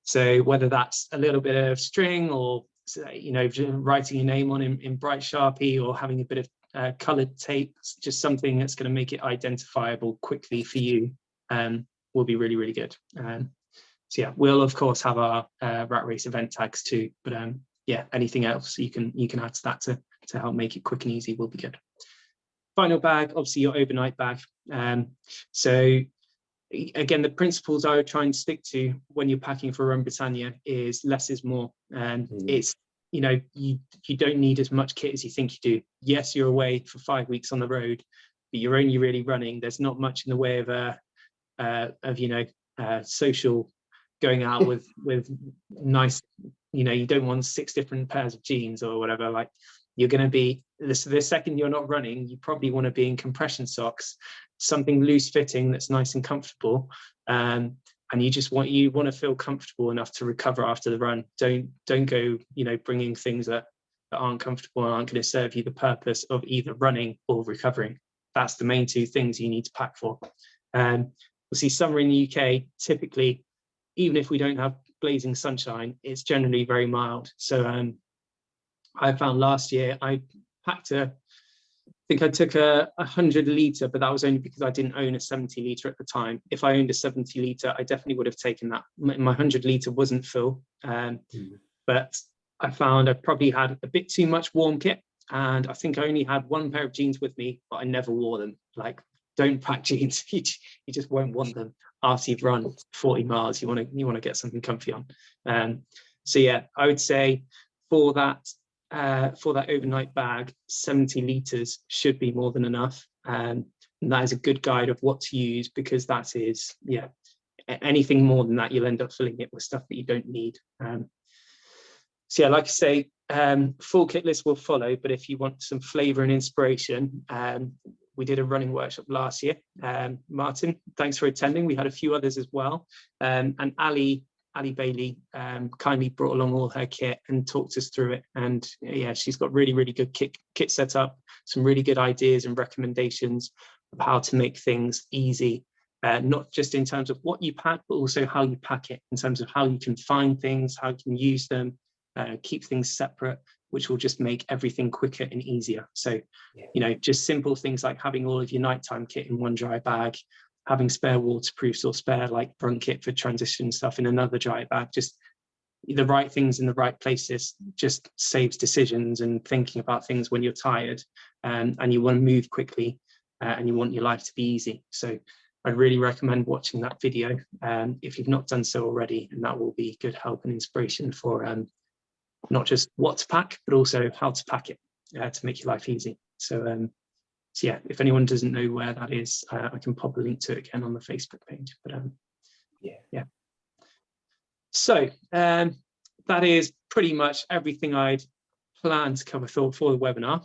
So whether that's a little bit of string or writing your name on in bright Sharpie, or having a bit of colored tape, just something that's going to make it identifiable quickly for you, will be really, really good. So yeah, we'll of course have our Rat Race event tags too, but yeah, anything else you can add to that to help make it quick and easy will be good. Final bag, obviously your overnight bag. So again, the principles I would try and stick to when you're packing for Run Britannia is less is more. It's, you don't need as much kit as you think you do. Yes, you're away for 5 weeks on the road, but you're only really running. There's not much in the way of social going out with nice, you don't want 6 different pairs of jeans or whatever. Like, you're going to be, the second you're not running, you probably want to be in compression socks, something loose fitting that's nice and comfortable. And you want to feel comfortable enough to recover after the run. Don't go, bringing things that aren't comfortable and aren't going to serve you the purpose of either running or recovering. That's the main 2 things you need to pack for. We'll see summer in the UK, typically, even if we don't have blazing sunshine, it's generally very mild. So I found last year I packed I think I took a 100 litre, but that was only because I didn't own a 70 litre at the time. If I owned a 70 litre, I definitely would have taken that. My 100 litre wasn't full, but I found I probably had a bit too much warm kit, and I think I only had 1 pair of jeans with me, but I never wore them. Like, don't pack jeans; you just won't want them after you've run 40 miles. You want to get something comfy on. So yeah, I would say for that overnight bag, 70 litres should be more than enough. And that is a good guide of what to use, because that is, anything more than that, you'll end up filling it with stuff that you don't need. So yeah, like I say, full kit list will follow, but if you want some flavour and inspiration, we did a running workshop last year. Martin, thanks for attending. We had a few others as well. And Ali Bailey kindly brought along all her kit and talked us through it. And yeah, she's got really, really good kit set up, some really good ideas and recommendations of how to make things easy, not just in terms of what you pack, but also how you pack it, in terms of how you can find things, how you can use them, keep things separate, which will just make everything quicker and easier. So, just simple things like having all of your nighttime kit in one dry bag, having spare waterproofs or spare like run kit for transition stuff in another dry bag, just the right things in the right places just saves decisions and thinking about things when you're tired, and you want to move quickly, and you want your life to be easy. So I really recommend watching that video if you've not done so already, and that will be good help and inspiration for not just what to pack, but also how to pack it to make your life easy. So, so yeah, if anyone doesn't know where that is, I can pop a link to it again on the Facebook page. But yeah. So that is pretty much everything I'd planned to cover for the webinar.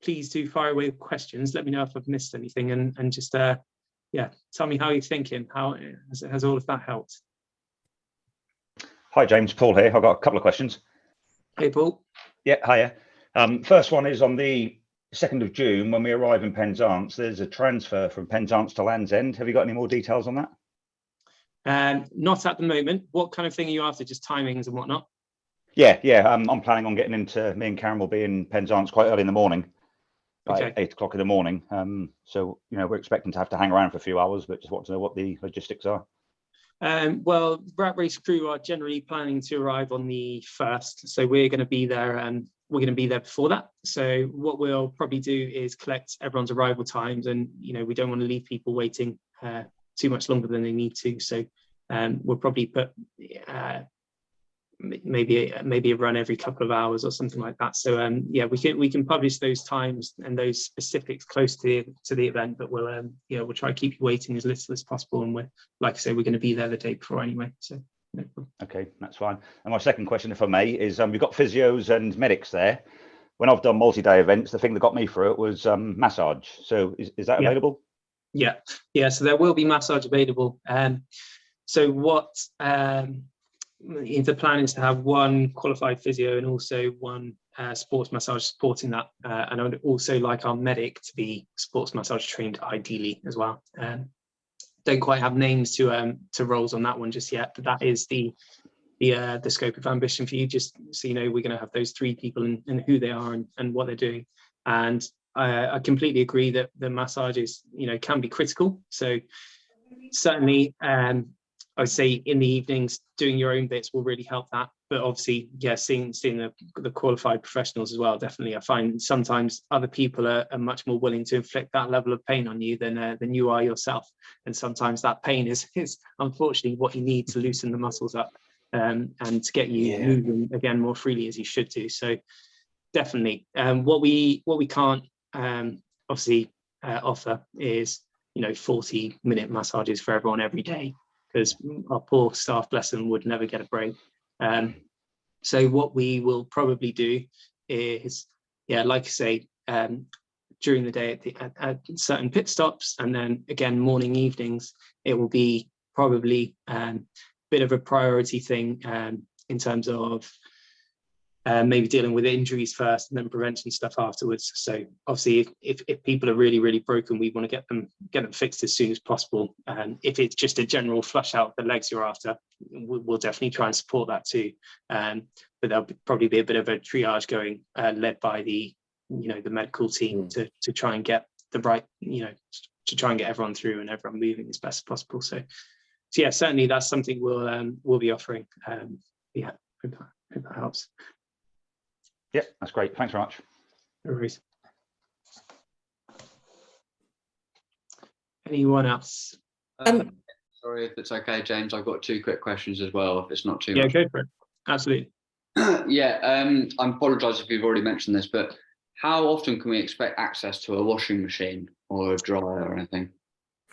Please do fire away with questions. Let me know if I've missed anything, and just yeah, tell me how you're thinking. How has all of that helped? Hi James, Paul here. I've got a couple of questions. Hey Paul. Yeah, hiya. First one is on the 2nd of June when we arrive in Penzance. There's a transfer from Penzance to Land's End. Have you got any more details on that? Not at the moment. What kind of thing are you after? Just timings and whatnot? Yeah. I'm planning on getting into. Me and Karen will be in Penzance quite early in the morning, like Okay. 8 o'clock in the morning. So we're expecting to have to hang around for a few hours, but just want to know what the logistics are. Well, Rat Race crew are generally planning to arrive on the 1st, so we're going to be there, and we're going to be there before that. So what we'll probably do is collect everyone's arrival times, and we don't want to leave people waiting too much longer than they need to. So we'll probably put maybe a run every couple of hours or something like that. So yeah, we can publish those times and those specifics close to the event, but we'll try to keep you waiting as little as possible. And we're, like I say, we're going to be there the day before anyway. So no problem. Okay, that's fine. And my second question, if I may, is we've got physios and medics there. When I've done multi-day events, the thing that got me through it was massage. So is that available? Yeah. So there will be massage available. So what the plan is to have one qualified physio and also one sports massage supporting that, and I would also like our medic to be sports massage trained ideally as well. Don't quite have names to roles on that one just yet, but that is the scope of ambition for you. Just so you know, we're going to have those 3 people and who they are and what they're doing. And I completely agree that the massages can be critical. So certainly I would say in the evenings, doing your own bits will really help that. But obviously, yeah, seeing the qualified professionals as well, definitely. I find sometimes other people are much more willing to inflict that level of pain on you than you are yourself. And sometimes that pain is unfortunately what you need to loosen the muscles up and to get you moving again more freely as you should do. So definitely, what we can't obviously offer is 40-minute massages for everyone every day, because our poor staff, bless them, would never get a break. So what we will probably do is, like I say, during the day at certain pit stops, and then again morning, evenings, it will be probably a bit of a priority thing in terms of maybe dealing with injuries first and then prevention stuff afterwards. So obviously if people are really, really broken, we want to get them fixed as soon as possible. If it's just a general flush out of the legs you're after, we'll definitely try and support that too. But there'll probably be a bit of a triage going, led by the medical team to try and get the right, to try and get everyone through and everyone moving as best as possible. So yeah, certainly that's something we'll be offering. Yeah, hope that helps. Yeah, that's great. Thanks very much. No worries. Anyone else? Sorry if it's okay, James. I've got 2 quick questions as well, if it's not too much. Yeah, go for it. Absolutely. I apologise if you've already mentioned this, but how often can we expect access to a washing machine or a dryer or anything?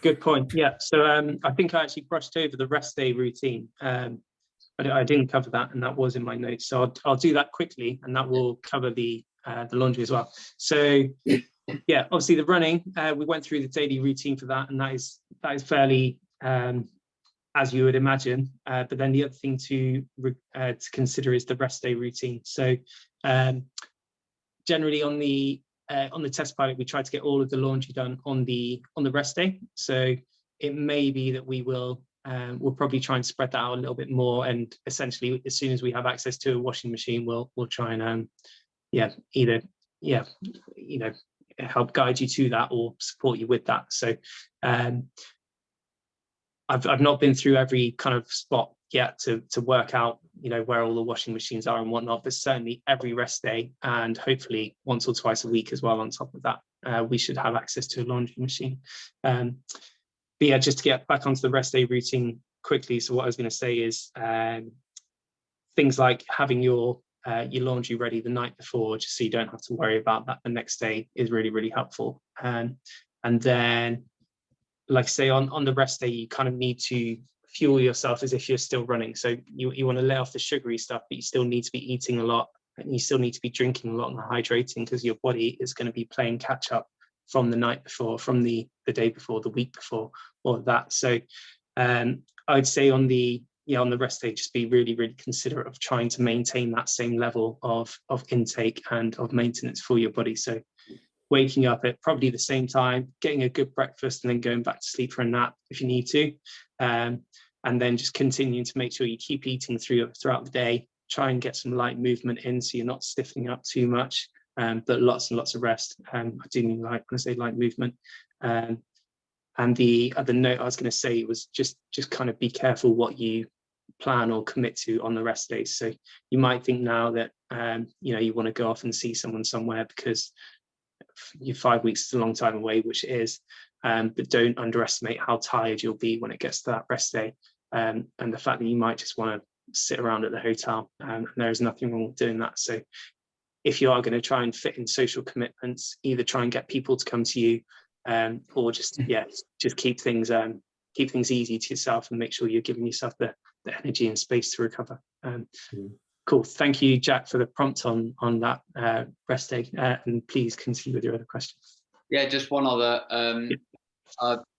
Good point. Yeah. So I think I actually brushed over the rest day routine. I didn't cover that, and that was in my notes. So I'll do that quickly, and that will cover the laundry as well. So yeah, obviously the running, we went through the daily routine for that, and that is fairly as you would imagine. But then the other thing to consider is the rest day routine. So generally on the test pilot, we try to get all of the laundry done on the rest day. So it may be that we'll probably try and spread that out a little bit more, and essentially as soon as we have access to a washing machine, we'll try and help guide you to that or support you with that. So I've not been through every kind of spot to work out, where all the washing machines are and whatnot, but certainly every rest day, and hopefully once or twice a week as well on top of that, we should have access to a laundry machine. But yeah, just to get back onto the rest day routine quickly, so what I was going to say is things like having your laundry ready the night before, just so you don't have to worry about that the next day, is really, really helpful. And then, like I say, on the rest day, you kind of need to fuel yourself as if you're still running. So you want to let off the sugary stuff, but you still need to be eating a lot, and you still need to be drinking a lot and hydrating, because your body is going to be playing catch up from the night before, from the day before, the week before, all of that. So I'd say on the rest day, just be really, really considerate of trying to maintain that same level of intake and of maintenance for your body. So waking up at probably the same time, getting a good breakfast, and then going back to sleep for a nap if you need to. And then just continuing to make sure you keep eating throughout the day. Try and get some light movement in, so you're not stiffening up too much, but lots and lots of rest. I do mean light when I say light movement. And the other note I was going to say was just kind of be careful what you plan or commit to on the rest days. So you might think now that you want to go off and see someone somewhere because your 5 weeks is a long time away, which it is, but don't underestimate how tired you'll be when it gets to that rest day, and the fact that you might just want to sit around at the hotel, and there's nothing wrong with doing that. So if you are going to try and fit in social commitments, either try and get people to come to you, or just keep things easy to yourself, and make sure you're giving yourself the energy and space to recover. Cool. Thank you, Jack, for the prompt on that rest day, and please continue with your other questions. Yeah, just one other.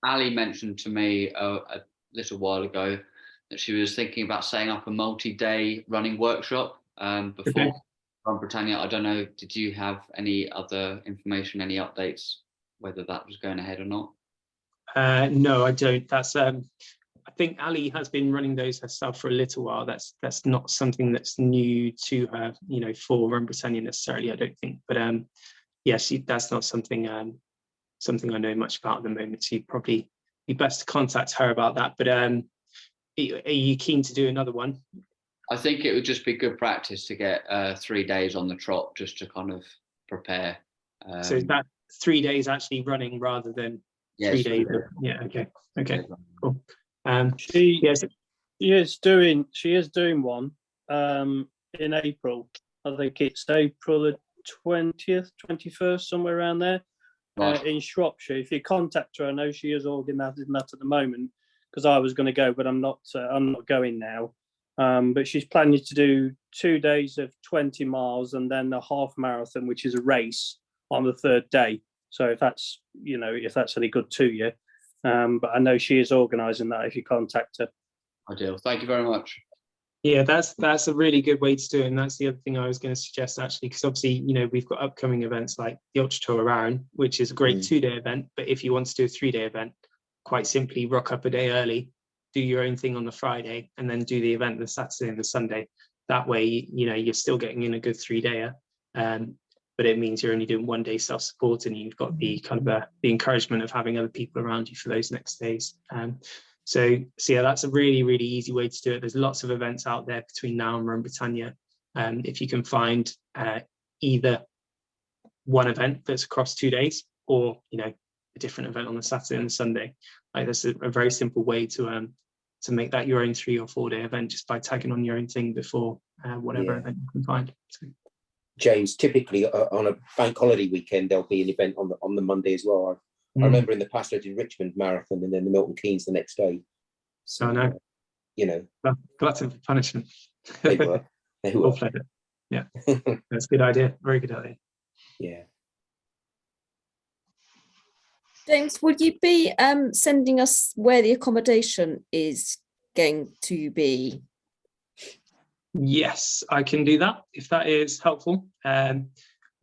Ali mentioned to me a little while ago that she was thinking about setting up a multi-day running workshop before Run Britannia. I don't know, did you have any other information, any updates, whether that was going ahead or not? No, I don't. That's I think Ali has been running those herself for a little while. That's not something that's new to her, for Run Britannia necessarily, I don't think. But that's not something I know much about at the moment. So you'd probably be best to contact her about that. But are you keen to do another one? I think it would just be good practice to get 3 days on the trot, just to kind of prepare. So is that 3 days actually running rather than 3 days? Yeah. Okay. Cool. She is doing one in April. I think it's April the 20th, 21st, somewhere around there, in Shropshire. If you contact her, I know she is organising that at the moment, because I was going to go, but I'm not going now. But she's planning to do 2 days of 20 miles and then a half marathon, which is a race, on the third day. So if that's any good to you. But I know she is organising that if you contact her. Ideal. Thank you very much. Yeah, that's a really good way to do it. And that's the other thing I was going to suggest, actually, because obviously, we've got upcoming events like the Ultra Tour Around, which is a great 2-day event. But if you want to do a 3-day event, quite simply rock up a day early, do your own thing on the Friday, and then do the event the Saturday and the Sunday. That way, you're still getting in a good 3-dayer. But it means you're only doing 1 day self-support, and you've got the kind of the encouragement of having other people around you for those next days. So yeah, that's a really, really easy way to do it. There's lots of events out there between now and Run Britannia. If you can find either one event that's across 2 days, or a different event on the Saturday and the Sunday, like that's a very simple way to make that your own 3 or 4 day event, just by tagging on your own thing before whatever event you can find. So. James, typically on a bank holiday weekend, there'll be an event on the Monday as well. I remember in the past I did Richmond Marathon and then the Milton Keynes the next day. So I know. Glutton for punishment. They were. All played it. Yeah, that's a good idea. Very good idea. Yeah. James, would you be sending us where the accommodation is going to be? Yes, I can do that if that is helpful.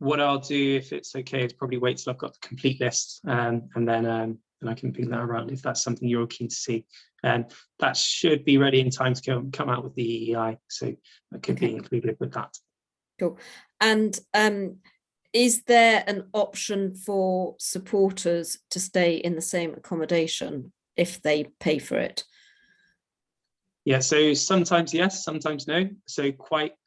What I'll do, if it's okay, is probably wait till I've got the complete list, and then I can ping that around if that's something you're keen to see. And that should be ready in time to come out with the EEI, so that could be included with that. Cool. And is there an option for supporters to stay in the same accommodation if they pay for it? Yeah, so sometimes yes, sometimes no. So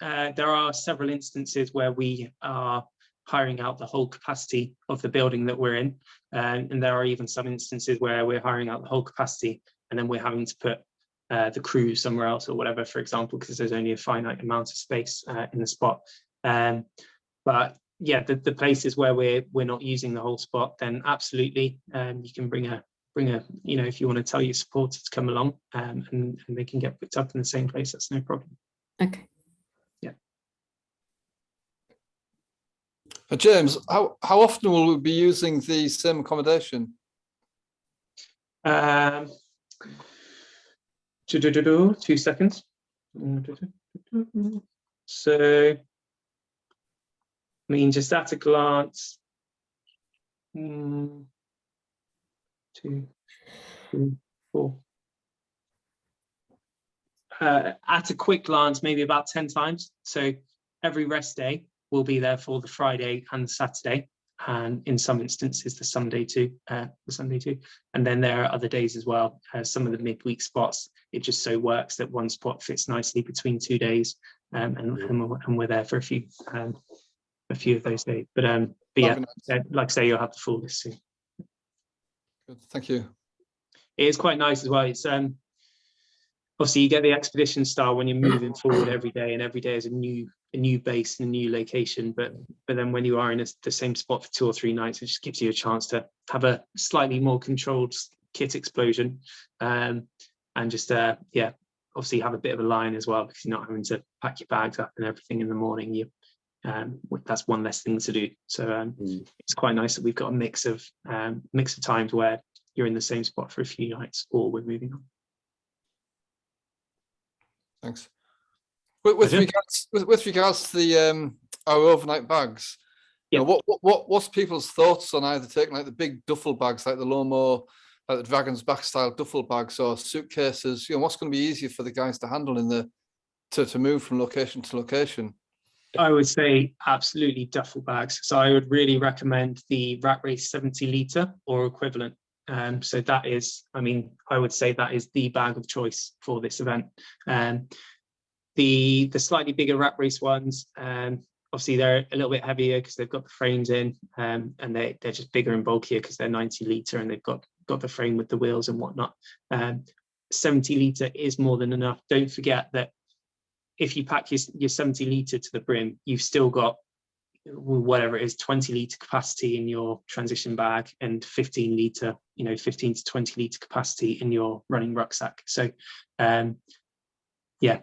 there are several instances where we are hiring out the whole capacity of the building that we're in. And there are even some instances where we're hiring out the whole capacity and then we're having to put the crew somewhere else or whatever, for example, because there's only a finite amount of space in the spot. But yeah, the places where we're not using the whole spot, then absolutely, you can bring a, if you want to tell your supporters to come along, and they can get picked up in the same place, that's no problem. Okay. James, how often will we be using the same accommodation? 2 seconds. So, I mean, just at a glance, 2, 3, 4. At a quick glance, maybe about 10 times. So every rest day will be there for the Friday and the Saturday, and in some instances the Sunday too. And then there are other days as well. Some of the midweek spots, it just so works that one spot fits nicely between 2 days, and we're there for a few of those days. But yeah, like I say, you'll have the full list soon. Good, thank you. It is quite nice as well. It's obviously you get the expedition style when you're moving forward every day, and every day is a new base and a new location. But then when you are in the same spot for 2 or 3 nights, it just gives you a chance to have a slightly more controlled kit explosion, and just obviously have a bit of a line as well, because you're not having to pack your bags up and everything in the morning. That's one less thing to do. So it's quite nice that we've got a mix of times where you're in the same spot for a few nights, or we're moving on. Thanks. With regards to the our overnight bags, yeah. You know, what's people's thoughts on either taking like the big duffel bags, like the Lomo, like the Dragon's Back style duffel bags, or suitcases? You know, what's going to be easier for the guys to handle to move from location to location? I would say absolutely duffel bags. So I would really recommend the Rat Race 70 litre or equivalent. So that is, I mean, I would say that is the bag of choice for this event. The slightly bigger Rat Race ones, obviously they're a little bit heavier because they've got the frames in, and they're just bigger and bulkier because they're 90 litre and they've got the frame with the wheels and whatnot. 70 litre is more than enough. Don't forget that if you pack your 70 litre to the brim, you've still got whatever it is, 20 litre capacity in your transition bag and 15 litre, 15 to 20 litre capacity in your running rucksack. So yeah,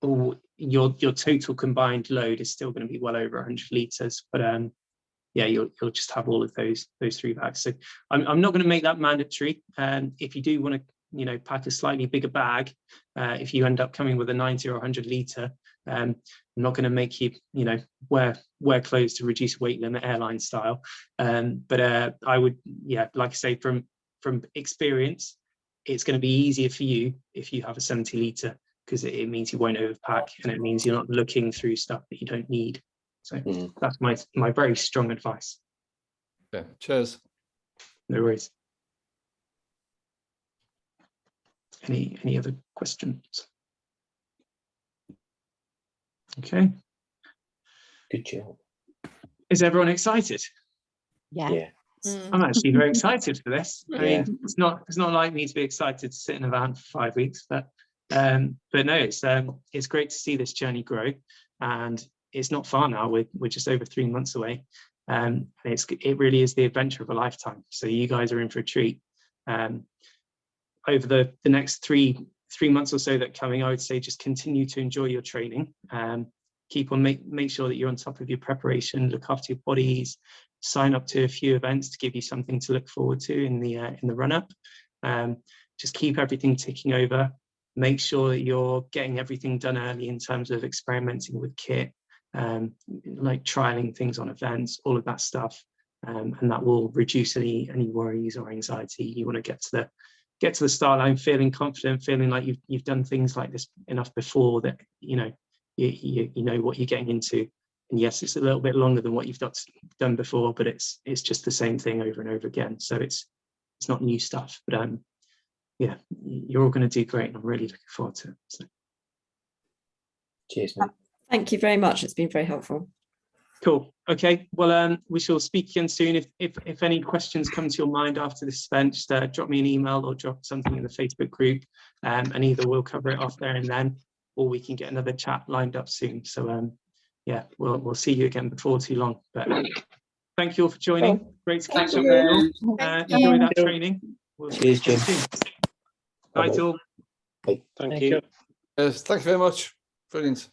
your total combined load is still going to be well over 100 litres, but yeah, you'll just have all of those 3 bags. So I'm not going to make that mandatory. If you do want to pack a slightly bigger bag, if you end up coming with a 90 or 100 litre, I'm not going to make you wear clothes to reduce weight limit airline style, but I would, like I say, from experience, it's going to be easier for you if you have a 70 litre, because it means you won't overpack, and it means you're not looking through stuff that you don't need. So that's my very strong advice. Okay, cheers. No worries. Any other questions? Okay. Good job. Is everyone excited? Yeah. I'm actually very excited for this. I Yeah. mean, it's not like me to be excited to sit in a van for 5 weeks, but no, it's great to see this journey grow, and it's not far now. We're just over 3 months away, and it really is the adventure of a lifetime. So you guys are in for a treat. Over the next three months or so that are coming, I would say just continue to enjoy your training. Keep on make sure that you're on top of your preparation, look after your bodies, sign up to a few events to give you something to look forward to in the run up. Just keep everything ticking over. Make sure that you're getting everything done early in terms of experimenting with kit, like trialing things on events, all of that stuff, and that will reduce any worries or anxiety. You want to get to the start line feeling confident, feeling like you've done things like this enough before that you know what you're getting into. And yes, it's a little bit longer than what you've done before, but it's just the same thing over and over again. So it's not new stuff. But yeah, you're all going to do great, and I'm really looking forward to it. So, Cheers, mate. Thank you very much. It's been very helpful. cool. Okay. Well, we shall speak again soon. If any questions come to your mind after this event, just drop me an email or drop something in the Facebook group, and either we'll cover it off there and then, or we can get another chat lined up soon. So, yeah, we'll see you again before too long. But thank you all for joining. Cool. Great to Thank catch up you. with you all. Thank Enjoy you. that training. We'll Cheers, speak Jim. soon. Night all. Thank you. Yes, thank you very much. Brilliant.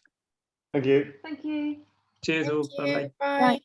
Thank you. Thank you. Cheers all. Bye bye. Bye.